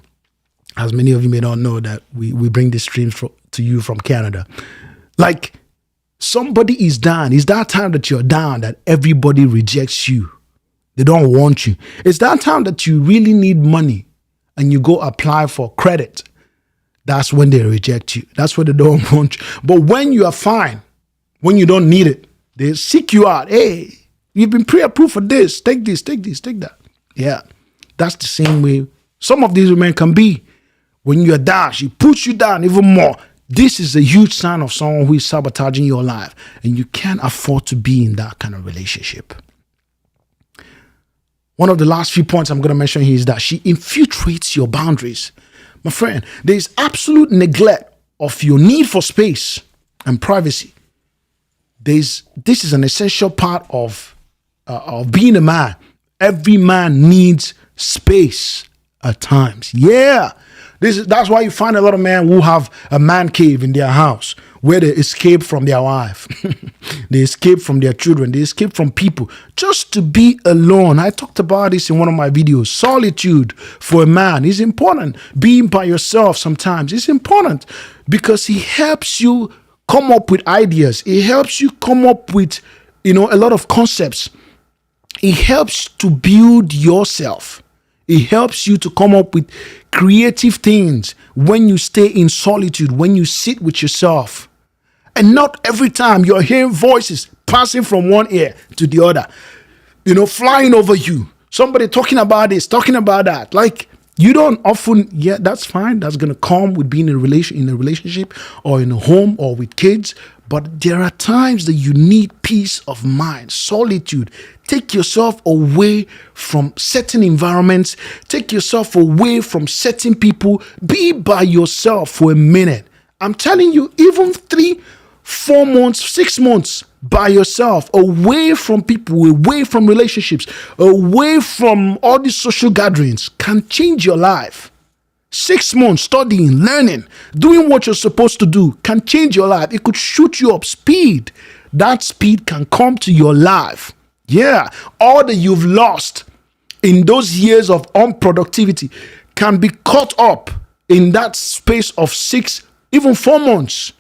As many of you may not know that we bring these streams to you from Canada. Like, somebody is down. It's that time that you're down that everybody rejects you. They don't want you. It's that time that you really need money and you go apply for credit. That's when they reject you. That's when they don't want you. But when you are fine, when you don't need it, they seek you out. Hey, you've been pre-approved for this. Take this, take this, take that. Yeah, that's the same way some of these women can be. When you're down, she puts you down even more. This is a huge sign of someone who is sabotaging your life. And you can't afford to be in that kind of relationship. One of the last few points I'm going to mention here is that she infiltrates your boundaries. My friend, there is absolute neglect of your need for space and privacy. This is an essential part of being a man. Every man needs space at times. Yeah. That's why you find a lot of men who have a man cave in their house where they escape from their wife. They escape from their children. They escape from people just to be alone. I talked about this in one of my videos. Solitude for a man is important. Being by yourself sometimes is important because it helps you come up with ideas. It helps you come up with, a lot of concepts. It helps to build yourself. It helps you to come up with creative things when you stay in solitude, when you sit with yourself. And not every time you're hearing voices passing from one ear to the other, flying over you. Somebody talking about this, talking about that. Like, you don't often, that's fine. That's going to come with being in a relationship or in a home or with kids. But there are times that you need peace of mind, solitude. Take yourself away from certain environments. Take yourself away from certain people. Be by yourself for a minute. I'm telling you, even 3, 4 months, 6 months by yourself, away from people, away from relationships, away from all these social gatherings can change your life. 6 months studying, learning, doing what you're supposed to do can change your life. It could shoot you up speed. That speed can come to your life. Yeah, all that you've lost in those years of unproductivity can be caught up in that space of 6, even 4 months.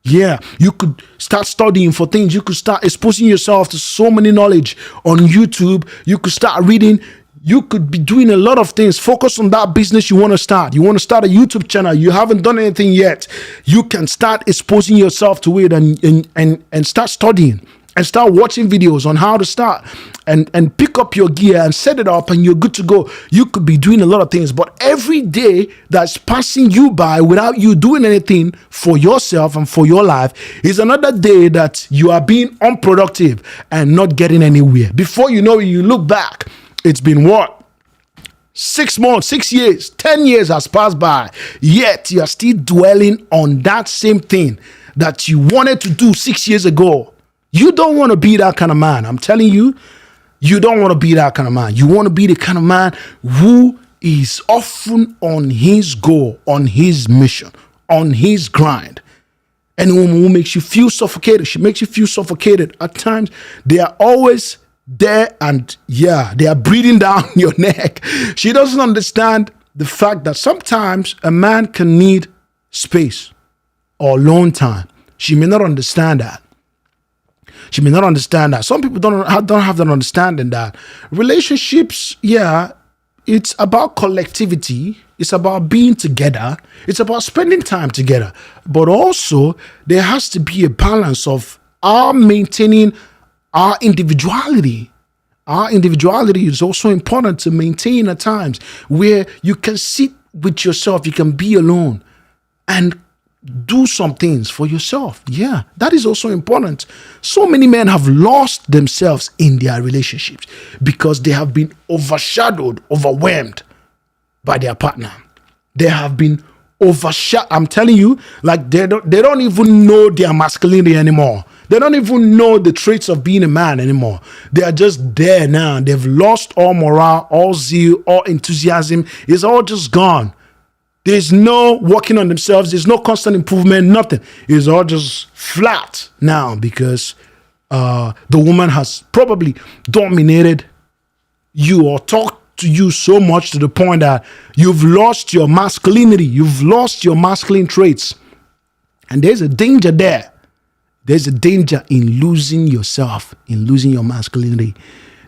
Yeah, you could start studying for things. You could start exposing yourself to so many knowledge on YouTube. You could start reading. You could be doing a lot of things. Focus on that business you want to start. You want to start a YouTube channel. You haven't done anything yet. You can start exposing yourself to it and start studying and start watching videos on how to start and pick up your gear and set it up and you're good to go. You could be doing a lot of things, but every day that's passing you by without you doing anything for yourself and for your life is another day that you are being unproductive and not getting anywhere. Before you know it, you look back, it's been what? 6 months, 6 years, 10 years has passed by, yet you are still dwelling on that same thing that you wanted to do 6 years ago. You don't want to be that kind of man. I'm telling you, you don't want to be that kind of man. You want to be the kind of man who is often on his goal, on his mission, on his grind. Any woman who makes you feel suffocated, she makes you feel suffocated. At times, they are always there and they are breathing down your neck. She doesn't understand the fact that sometimes a man can need space or alone time. She may not understand that. She may not understand that. Some people don't have that understanding that relationships, it's about collectivity. It's about being together. It's about spending time together. But also, there has to be a balance of our maintaining our individuality. Our individuality is also important to maintain at times where you can sit with yourself, you can be alone and do some things for yourself. Yeah, that is also important. So many men have lost themselves in their relationships because they have been overshadowed, overwhelmed by their partner. They have been overshadowed. I'm telling you, like they don't even know their masculinity anymore. They don't even know the traits of being a man anymore. They are just there now. They've lost all morale, all zeal, all enthusiasm. It's all just gone. There's no working on themselves. There's no constant improvement, nothing. It's all just flat now because the woman has probably dominated you or talked to you so much to the point that you've lost your masculinity. You've lost your masculine traits. And there's a danger there. There's a danger in losing yourself, in losing your masculinity.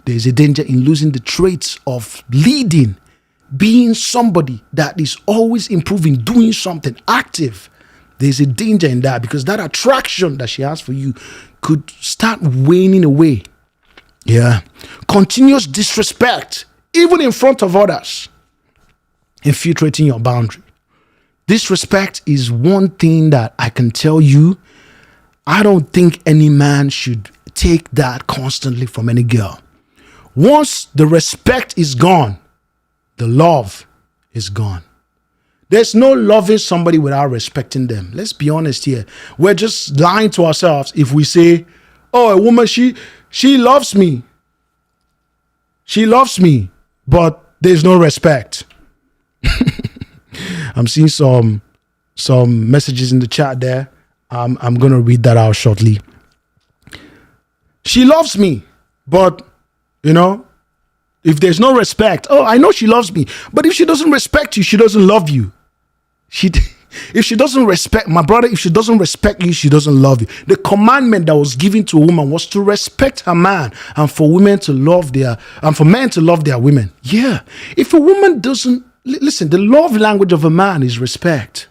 There's a danger in losing the traits of leading, being somebody that is always improving, doing something active. There's a danger in that because that attraction that she has for you could start waning away. Yeah. Continuous disrespect, even in front of others, infiltrating your boundary. Disrespect is one thing that I can tell you, I don't think any man should take that constantly from any girl. Once the respect is gone, the love is gone. There's no loving somebody without respecting them. Let's be honest here. We're just lying to ourselves if we say, oh, a woman, she loves me. She loves me, but there's no respect. I'm seeing some messages in the chat there. I'm going to read that out shortly. She loves me, but, if there's no respect, oh, I know she loves me, but if she doesn't respect you, she doesn't love you. If she doesn't respect, my brother, if she doesn't respect you, she doesn't love you. The commandment that was given to a woman was to respect her man and for women to love for men to love their women. Yeah. If a woman doesn't, listen, the love language of a man is respect.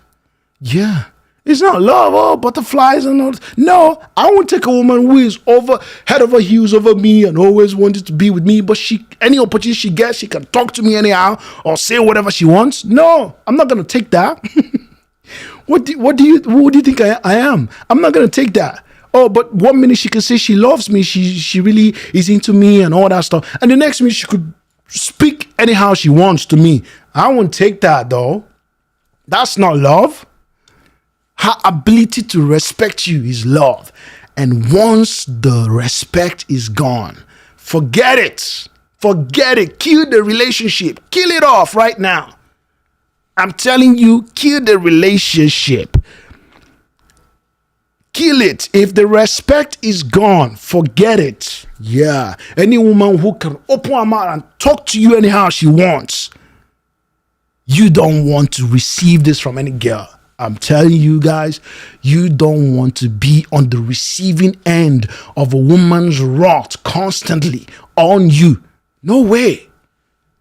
Yeah. It's not love, oh, butterflies and all. No, I won't take a woman who is head over heels over me and always wanted to be with me, but any opportunity she gets, she can talk to me anyhow or say whatever she wants. No, I'm not going to take that. What do you think I am? I'm not going to take that. Oh, but 1 minute she can say she loves me, she really is into me and all that stuff. And the next minute she could speak anyhow she wants to me. I won't take that though. That's not love. Her ability to respect you is love. And once the respect is gone, forget it. Forget it. Kill the relationship. Kill it off right now. I'm telling you, kill the relationship. Kill it. If the respect is gone, forget it. Yeah. Any woman who can open her mouth and talk to you anyhow she wants, you don't want to receive this from any girl. I'm telling you guys, you don't want to be on the receiving end of a woman's wrath constantly on you. No way.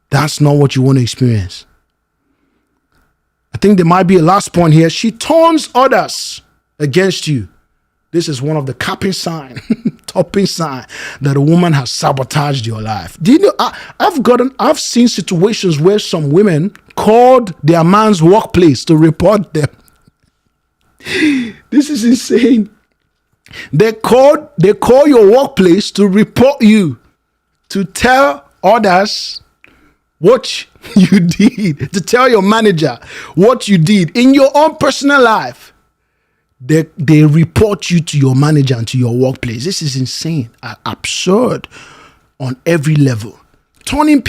That's not what you want to experience. I think there might be a last point here. She turns others against you. This is one of the topping sign that a woman has sabotaged your life. Do you know? I've seen situations where some women called their man's workplace to report them. This is insane. They call your workplace to report you, to tell others what you did, to tell your manager what you did in your own personal life, they report you to your manager and to your workplace. This is insane, absurd on every level. Turning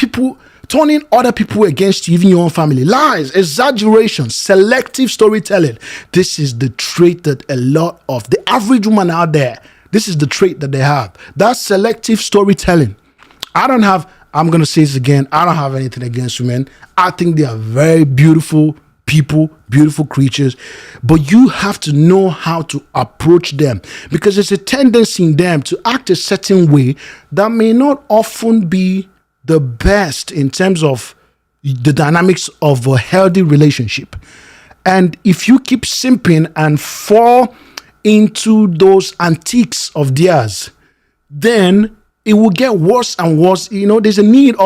other people against you, even your own family. Lies, exaggeration, selective storytelling. This is the trait that a lot of the average woman out there, this is the trait that they have. That's selective storytelling. I'm going to say this again, I don't have anything against women. I think they are very beautiful people, beautiful creatures, but you have to know how to approach them, because there's a tendency in them to act a certain way that may not often be the best in terms of the dynamics of a healthy relationship. And if you keep simping and fall into those antiques of theirs, then it will get worse and worse. There's a need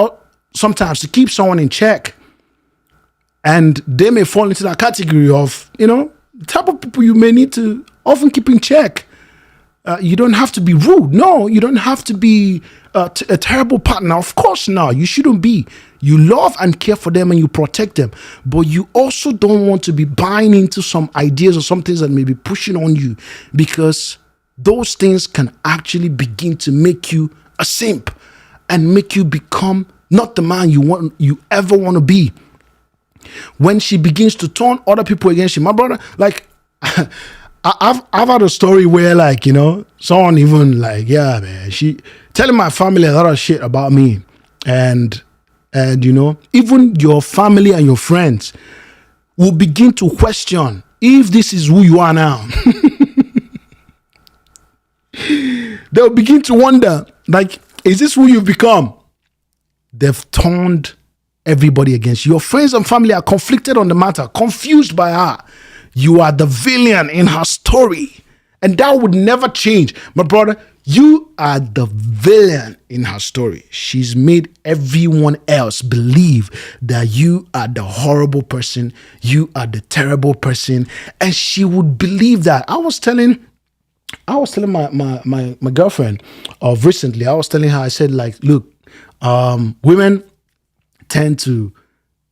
sometimes to keep someone in check. And they may fall into that category of, the type of people you may need to often keep in check. You don't have to be rude. No, you don't have to be a terrible partner. Of course not. You shouldn't be. You love and care for them and you protect them. But you also don't want to be buying into some ideas or some things that may be pushing on you, because those things can actually begin to make you a simp and make you become not the man you ever want to be. When she begins to turn other people against you, my brother, like I've had a story where, like, someone even like, yeah, man, she telling my family a lot of shit about me, and even your family and your friends will begin to question if this is who you are now. They'll begin to wonder, like, is this who you've become? They've turned everybody against you. Your friends and family are conflicted on the matter, confused by her. You are the villain in her story, and that would never change. My brother, you are the villain in her story. She's made everyone else believe that you are the horrible person, you are the terrible person, and she would believe that. I was telling my girlfriend of recently, I was telling her, I said, like, look, women tend to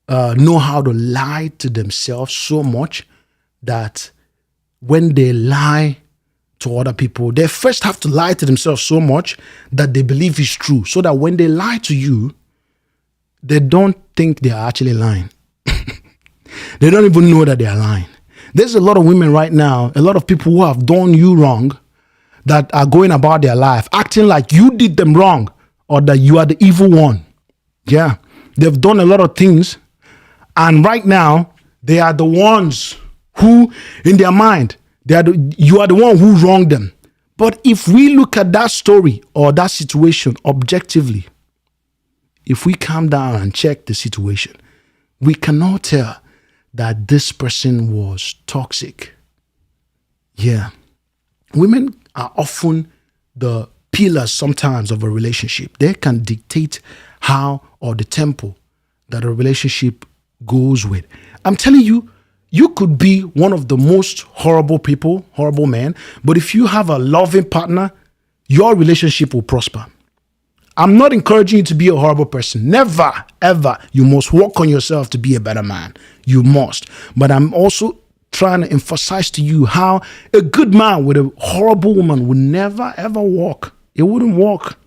know how to lie to themselves so much that when they lie to other people, they first have to lie to themselves so much that they believe it's true, so that when they lie to you, they don't think they are actually lying. They don't even know that they are lying. There's a lot of women right now, a lot of people who have done you wrong, that are going about their life acting like you did them wrong or that you are the evil one. Yeah, they've done a lot of things, and right now they are the ones who, in their mind, you are the one who wronged them. But if we look at that story or that situation objectively, if we calm down and check the situation, we cannot tell that this person was toxic. Yeah. Women are often the pillars sometimes of a relationship. They can dictate how or the tempo that a relationship goes with. I'm telling you, you could be one of the most horrible people, horrible men, but if you have a loving partner, your relationship will prosper. I'm not encouraging you to be a horrible person. Never, ever. You must work on yourself to be a better man. You must. But I'm also trying to emphasize to you how a good man with a horrible woman would never, ever work. It wouldn't work.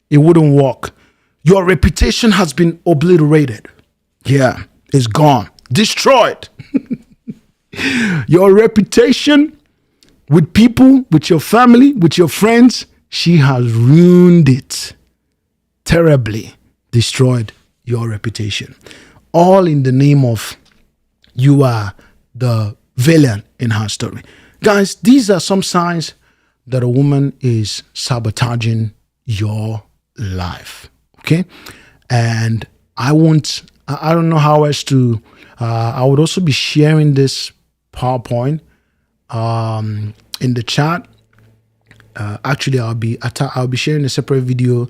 It wouldn't work. Your reputation has been obliterated. Yeah, it's gone. Destroyed. Your reputation with people, with your family, with your friends, she has ruined it. Terribly destroyed your reputation. All in the name of you are the villain in her story. Guys, these are some signs that a woman is sabotaging your life. Okay? And I don't know how else to, I would also be sharing this PowerPoint in the chat. Actually, I'll be sharing a separate video,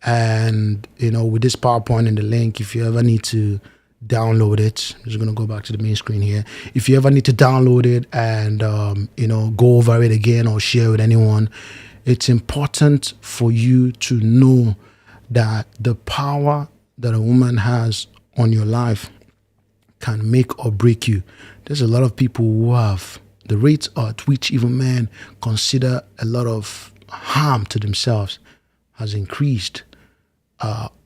and with this PowerPoint and the link, if you ever need to download it, I'm just going to go back to the main screen here. If you ever need to download it and go over it again or share with anyone, it's important for you to know that the power that a woman has on your life can make or break you. There's a lot of people who have the rate at which even men consider a lot of harm to themselves has increased,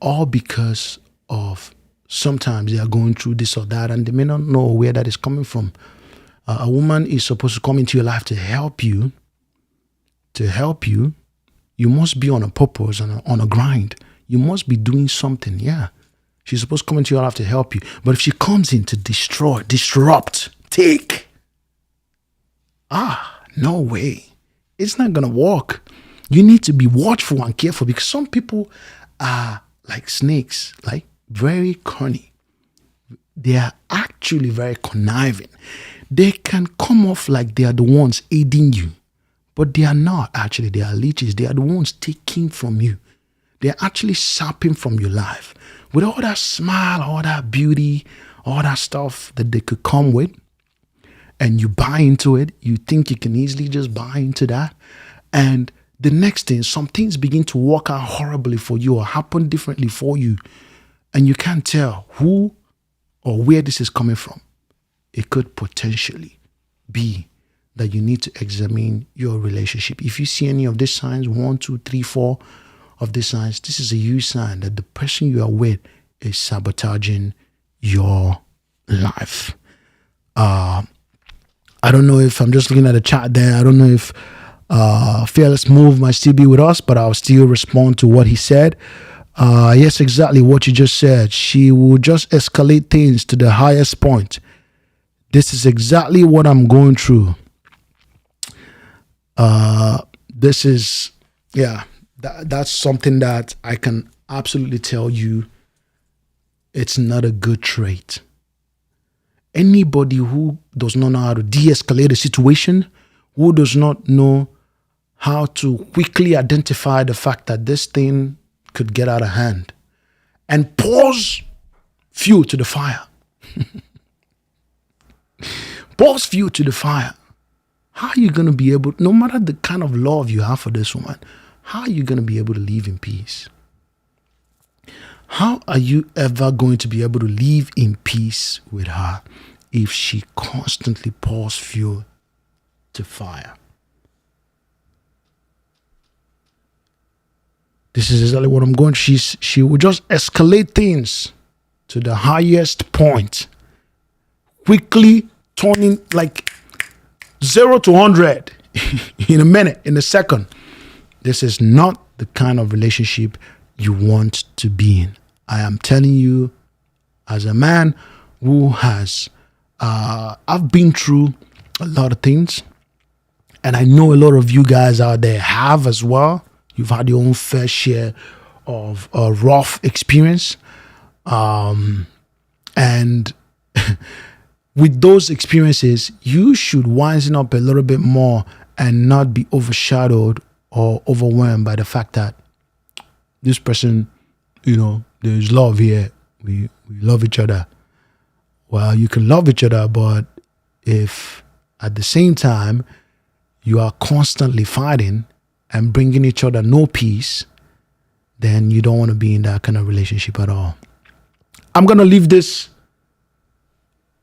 all because of sometimes they are going through this or that and they may not know where that is coming from. A woman is supposed to come into your life to help you. You must be on a purpose and on a grind. You must be doing something. Yeah. She's supposed to come into your life to help you. But if she comes in to destroy, disrupt, take, no way. It's not going to work. You need to be watchful and careful because some people are like snakes, like very cunning. They are actually very conniving. They can come off like they are the ones aiding you, but they are not actually. They are leeches. They are the ones taking from you. They are actually sapping from your life. With all that smile, all that beauty, all that stuff that they could come with, and you buy into it, you think you can easily just buy into that. And the next thing, some things begin to work out horribly for you or happen differently for you. And you can't tell who or where this is coming from. It could potentially be that you need to examine your relationship. If you see any of these signs, 1, 2, 3, 4 of these signs, this is a huge sign that the person you are with is sabotaging your life. I don't know if I'm just looking at the chat there. I don't know if Fearless Move might still be with us, but I'll still respond to what he said. Yes, exactly what you just said. She will just escalate things to the highest point. This is exactly what I'm going through. This is, that's something that I can absolutely tell you it's not a good trait. Anybody who does not know how to de-escalate a situation, who does not know how to quickly identify the fact that this thing could get out of hand and pours fuel to the fire. Pours fuel to the fire. How are you going to be able, no matter the kind of love you have for this woman, how are you going to be able to live in peace? How are you ever going to be able to live in peace with her if she constantly pours fuel to fire? This is exactly what I'm going. She will just escalate things to the highest point, quickly turning like 0 to 100 in a minute, in a second. This is not the kind of relationship you want to be in. I am telling you, as a man who has, I've been through a lot of things, and I know a lot of you guys out there have as well. You've had your own fair share of rough experience. And with those experiences, you should wisen up a little bit more and not be overshadowed or overwhelmed by the fact that this person, there's love here. We love each other. Well, you can love each other, but if at the same time you are constantly fighting and bringing each other no peace, then you don't want to be in that kind of relationship at all. I'm going to leave this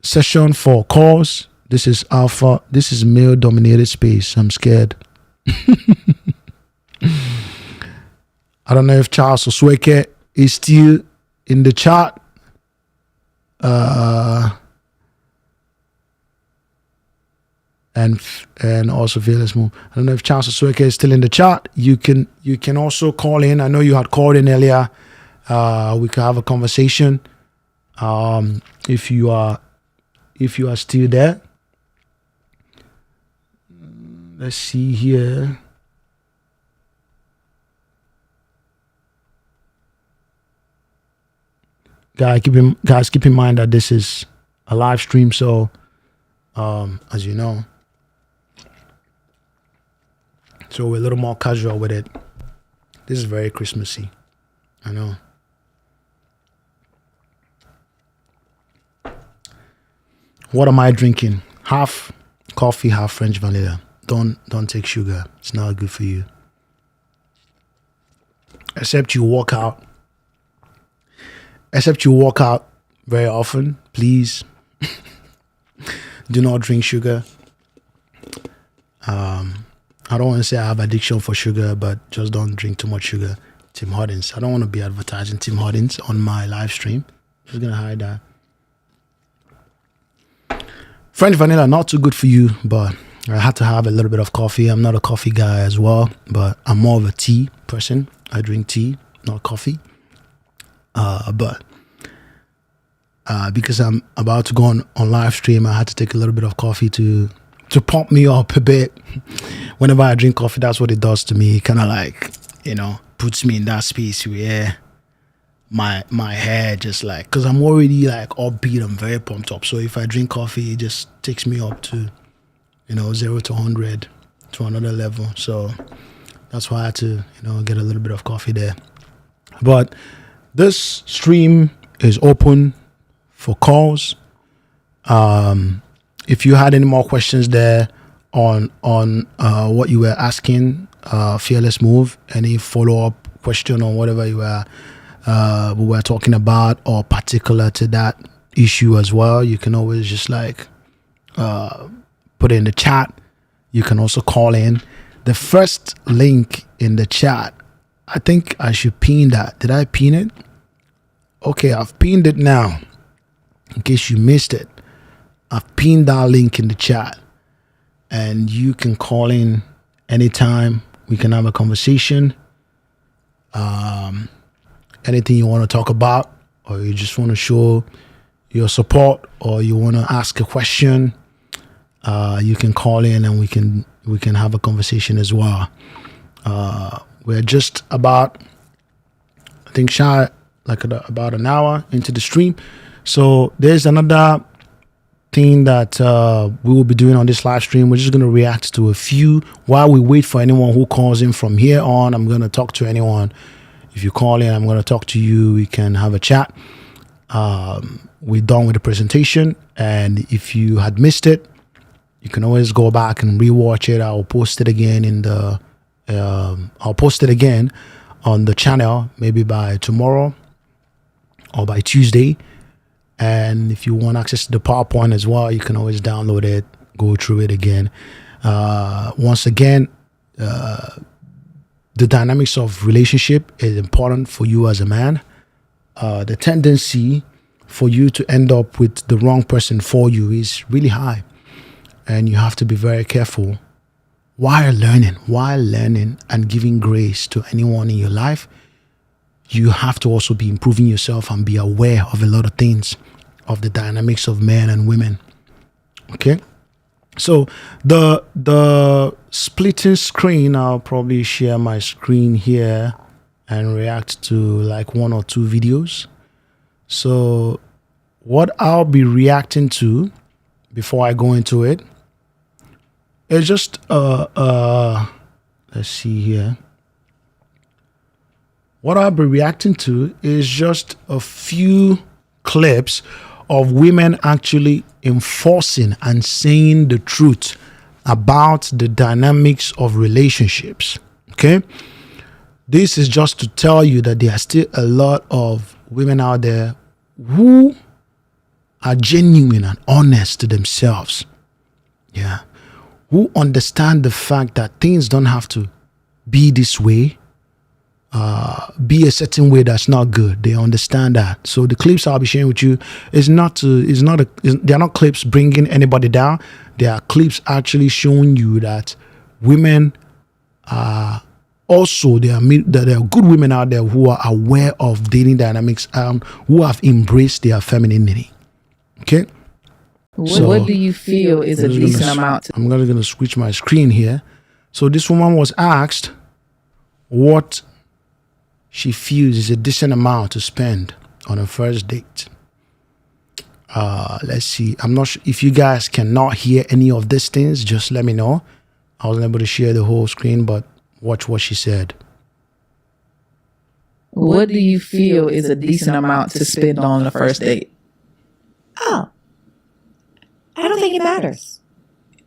session for calls. This is alpha. This is male-dominated space. I'm scared. I don't know if Charles Osweke is still in the chat. And also Fearless Move. I don't know if Charles Osweke is still in the chat. You can also call in. I know you had called in earlier. We could have a conversation. If you are still there. Let's see here. Guys, keep in mind that this is a live stream, so as you know, so we're a little more casual with it. This is very Christmassy, I know. What am I drinking? Half coffee, half French vanilla. Don't take sugar. It's not good for you. Except you walk out very often. Please do not drink sugar. I don't want to say I have addiction for sugar, but just don't drink too much sugar. Tim Hortons. I don't want to be advertising Tim Hortons on my live stream. Just gonna hide that. French vanilla, not too good for you, but I had to have a little bit of coffee. I'm not a coffee guy as well, but I'm more of a tea person. I drink tea, not coffee. But because I'm about to go on live stream, I had to take a little bit of coffee to pump me up a bit. Whenever I drink coffee, that's what it does to me. It kind of like, puts me in that space where my hair just like, because I'm already like upbeat, I'm very pumped up. So if I drink coffee, it just takes me up to 0 to 100 to another level. So that's why I had to get a little bit of coffee there. But this stream is open for calls. If you had any more questions there on what you were asking, Fearless Move, any follow-up question on whatever we were talking about, or particular to that issue as well, you can always just like put it in the chat. You can also call in. The first link in the chat, I think I should pin that. Did I pin it? Okay, I've pinned it now. In case you missed it, I've pinned that link in the chat, and you can call in anytime. We can have a conversation. Anything you want to talk about, or you just want to show your support, or you want to ask a question, you can call in and we can have a conversation as well. We're just about, I think, about an hour into the stream. So there's another thing that we will be doing on this live stream. We're just going to react to a few while we wait for anyone who calls in. From here on, I'm going to talk to anyone. If you call in, I'm going to talk to you. We can have a chat. We're done with the presentation, and if you had missed it, you can always go back and rewatch it. I'll post it again on the channel, maybe by tomorrow or by Tuesday. And if you want access to the PowerPoint as well, you can always download it, go through it again. Once again, the dynamics of relationship is important for you as a man. The tendency for you to end up with the wrong person for you is really high. And you have to be very careful while learning and giving grace to anyone in your life. You have to also be improving yourself and be aware of a lot of things, of the dynamics of men and women. Okay? So the splitting screen, I'll probably share my screen here and react to like one or two videos. So what I'll be reacting to before I go into it is just let's see here. What I'll be reacting to is just a few clips of women actually enforcing and saying the truth about the dynamics of relationships. Okay? This is just to tell you that there are still a lot of women out there who are genuine and honest to themselves. Yeah. Who understand the fact that things don't have to be this way, be a certain way that's not good. They understand that. So the clips I'll be sharing with you they're not clips bringing anybody down. They are clips actually showing you that women are also, there are good women out there who are aware of dating dynamics and who have embraced their femininity. Okay. What do you feel is a decent amount? I'm going to switch my screen here. So this woman was asked what she feels is a decent amount to spend on a first date. Let's see. I'm not sure if you guys cannot hear any of these things. Just let me know. I wasn't able to share the whole screen, but watch what she said. What do you feel is a decent amount to spend on a first date? Oh, I don't think it matters.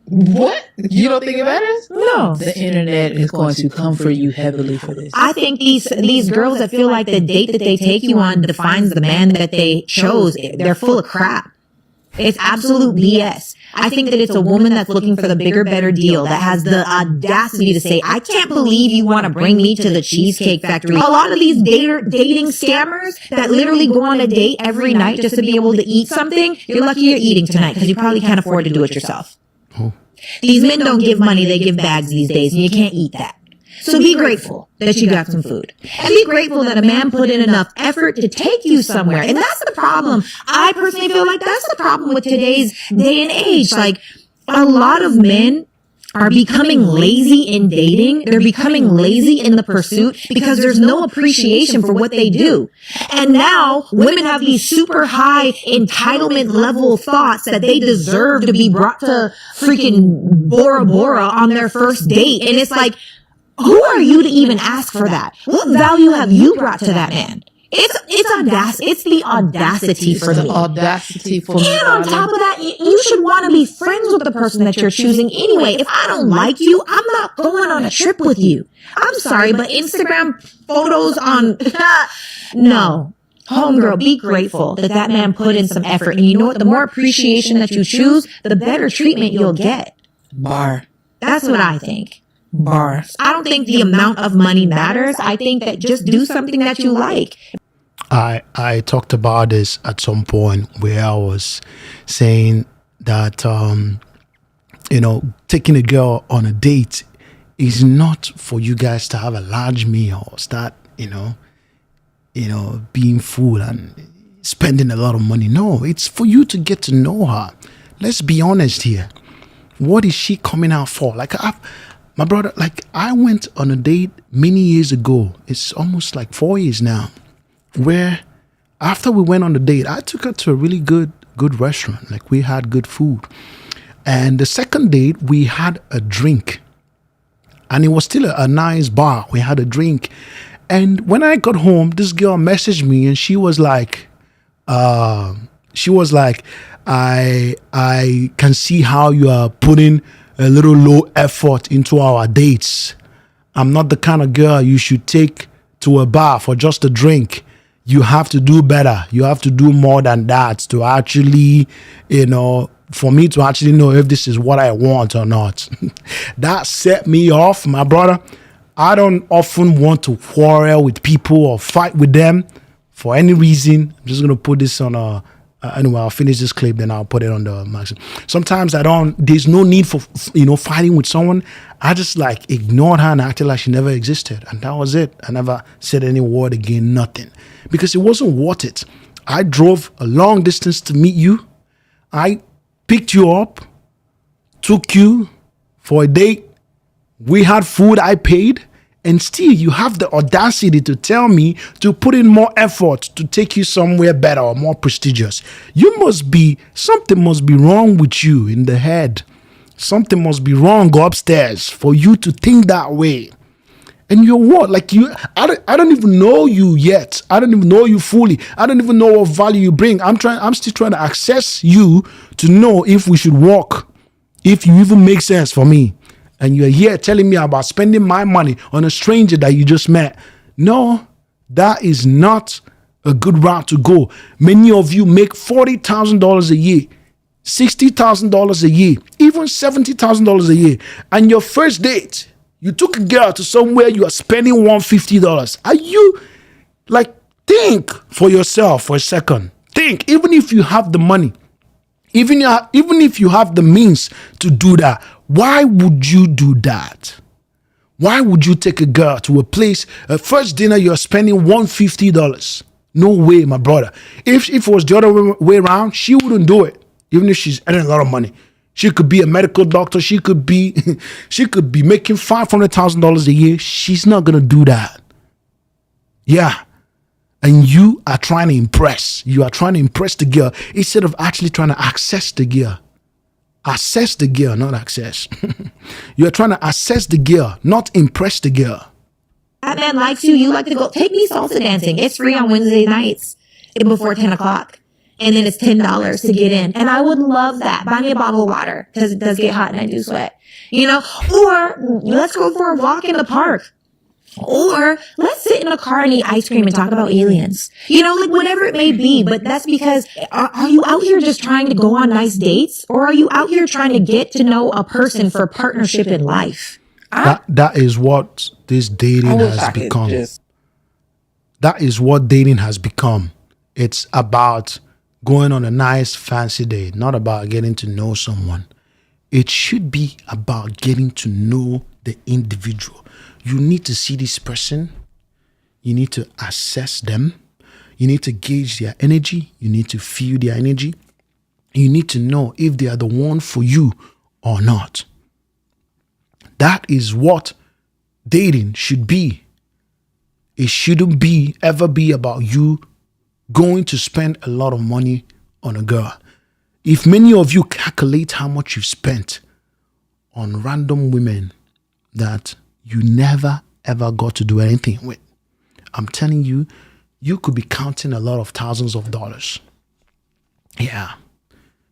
What? You don't think it matters? No. The internet is going to come for you heavily for this. I think these girls that feel like the date that they take you on defines the man that they chose, they're full of crap. It's absolute BS. I think that it's a woman that's looking for the bigger, better deal that has the audacity to say, I can't believe you want to bring me to the Cheesecake Factory. A lot of these dating scammers that literally go on a date every night just to be able to eat something, you're lucky you're eating tonight because you probably can't afford to do it yourself. Oh. These men don't give money, they give bags these days, and you can't eat that. So be grateful that you got some food. And be grateful that a man put in enough effort to take you somewhere. And that's the problem. I personally feel like that's the problem with today's day and age. Like, a lot of men are becoming lazy in dating. They're becoming lazy in the pursuit because there's no appreciation for what they do. And now women have these super high entitlement level thoughts that they deserve to be brought to freaking Bora Bora on their first date. And it's like, who are you to even ask for that? What value have you brought to that man? It's the audacity for me. Audacity for me. And on top of that, you should want to be friends with the person that you're choosing anyway. If I don't like you, I'm not going on a trip with you. I'm sorry, but Instagram photos on, no. Homegirl, be grateful that that man put in some effort. And you know what? The more appreciation that you choose, the better treatment you'll get. Bar. That's what I think. Bar. I don't think the amount of money matters. I think that just do something that you like. I talked about this at some point where I was saying that taking a girl on a date is not for you guys to have a large meal or start being full and spending a lot of money. No, it's for you to get to know her. Let's be honest here. What is she coming out for? My brother, I went on a date many years ago. It's almost like 4 years now, where after we went on the date, I took her to a really good restaurant. Like, we had good food. And the second date, we had a drink. And it was still a nice bar. We had a drink. And when I got home, this girl messaged me and she was like, I can see how you are putting a little low effort into our dates. I'm not the kind of girl you should take to a bar for just a drink. You have to do better. You have to do more than that to actually, for me to actually know if this is what I want or not. That set me off, my brother. I don't often want to quarrel with people or fight with them for any reason. I'm just going to put this on anyway, I'll finish this clip, then I'll put it on the max. Sometimes there's no need for, fighting with someone. I just ignored her and acted like she never existed. And that was it. I never said any word again, nothing. Because it wasn't worth it. I drove a long distance to meet you. I picked you up, took you for a date. We had food, I paid. And still, you have the audacity to tell me to put in more effort to take you somewhere better or more prestigious. Something must be wrong with you in the head. Something must be wrong. Go upstairs for you to think that way. And you're what? I don't even know you yet. I don't even know you fully. I don't even know what value you bring. I'm still trying to access you to know if we should walk, if you even make sense for me. And you're here telling me about spending my money on a stranger that you just met. No, that is not a good route to go. Many of you make $40,000 a year, $60,000 a year, even $70,000 a year. And your first date, you took a girl to somewhere you are spending $150. Are you think for yourself for a second. Think, even if you have the money, even if you have the means to do that, why would you do that? Why would you take a girl to a place, a first dinner you're spending $150? No way, my brother. If it was the other way around, she wouldn't do it, even if she's earning a lot of money. She could be a medical doctor. She could be making $500,000 a year. She's not gonna do that. Yeah. And you are trying to impress. You are trying to impress the girl instead of actually trying to access the girl. Assess the girl, not access. You're trying to assess the girl, not impress the girl. That man likes you. You like to go. Take me salsa dancing. It's free on Wednesday nights before 10 o'clock. and then it's $10 to get in. And I would love that. Buy me a bottle of water because it does get hot and I do sweat. You know, or let's go for a walk in the park. Or let's sit in a car and eat ice cream and talk about aliens. You know, like whatever it may be. But that's because are you out here just trying to go on nice dates? Or are you out here trying to get to know a person for partnership in life? That is what this dating has become. That is what dating has become. It's about going on a nice fancy date, not about getting to know someone. It should be about getting to know the individual. You need to see this person. You need to assess them. You need to gauge their energy. You need to feel their energy. You need to know if they are the one for you or not. That is what dating should be. It shouldn't ever be about you going to spend a lot of money on a girl. If many of you calculate how much you've spent on random women that you never ever got to do anything with, I'm telling you, you could be counting a lot of thousands of dollars. Yeah.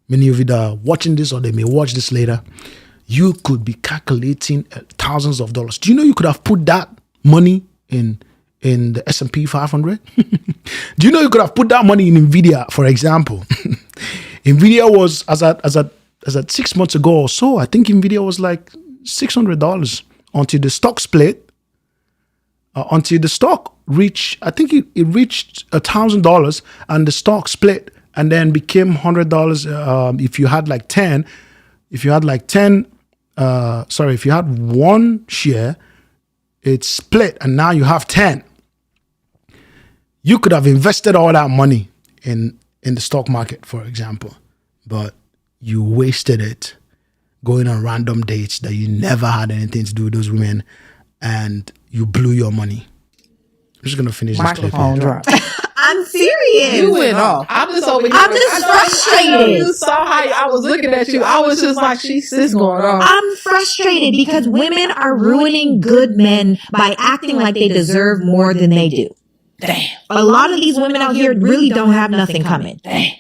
Many of you that are watching this, or they may watch this later, you could be calculating thousands of dollars. Do you know you could have put that money in the S&P 500? Do you know you could have put that money in Nvidia, for example? Nvidia was, as at 6 months ago or so, I think Nvidia was like $600 until the stock split, until the stock reached, I think it reached $1,000 and the stock split and then became $100 if you had like 10. If you had like 10, if you had one share, it split and now you have 10. You could have invested all that money in the stock market, for example, but you wasted it going on random dates that you never had anything to do with those women, and you blew your money. I'm just gonna finish this clip here. Drop. I'm serious. You went off. I'm just over here. I'm just frustrated. You saw how I was looking at you. I was just like, she's going on. I'm frustrated because women are ruining good men by acting like they deserve more than they do. Damn. A lot of these women out here really don't have nothing coming. Damn.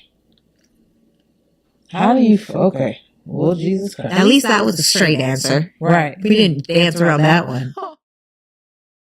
How do you... Okay. Well, Jesus Christ. At least that was a straight answer. Right. We didn't dance around that one.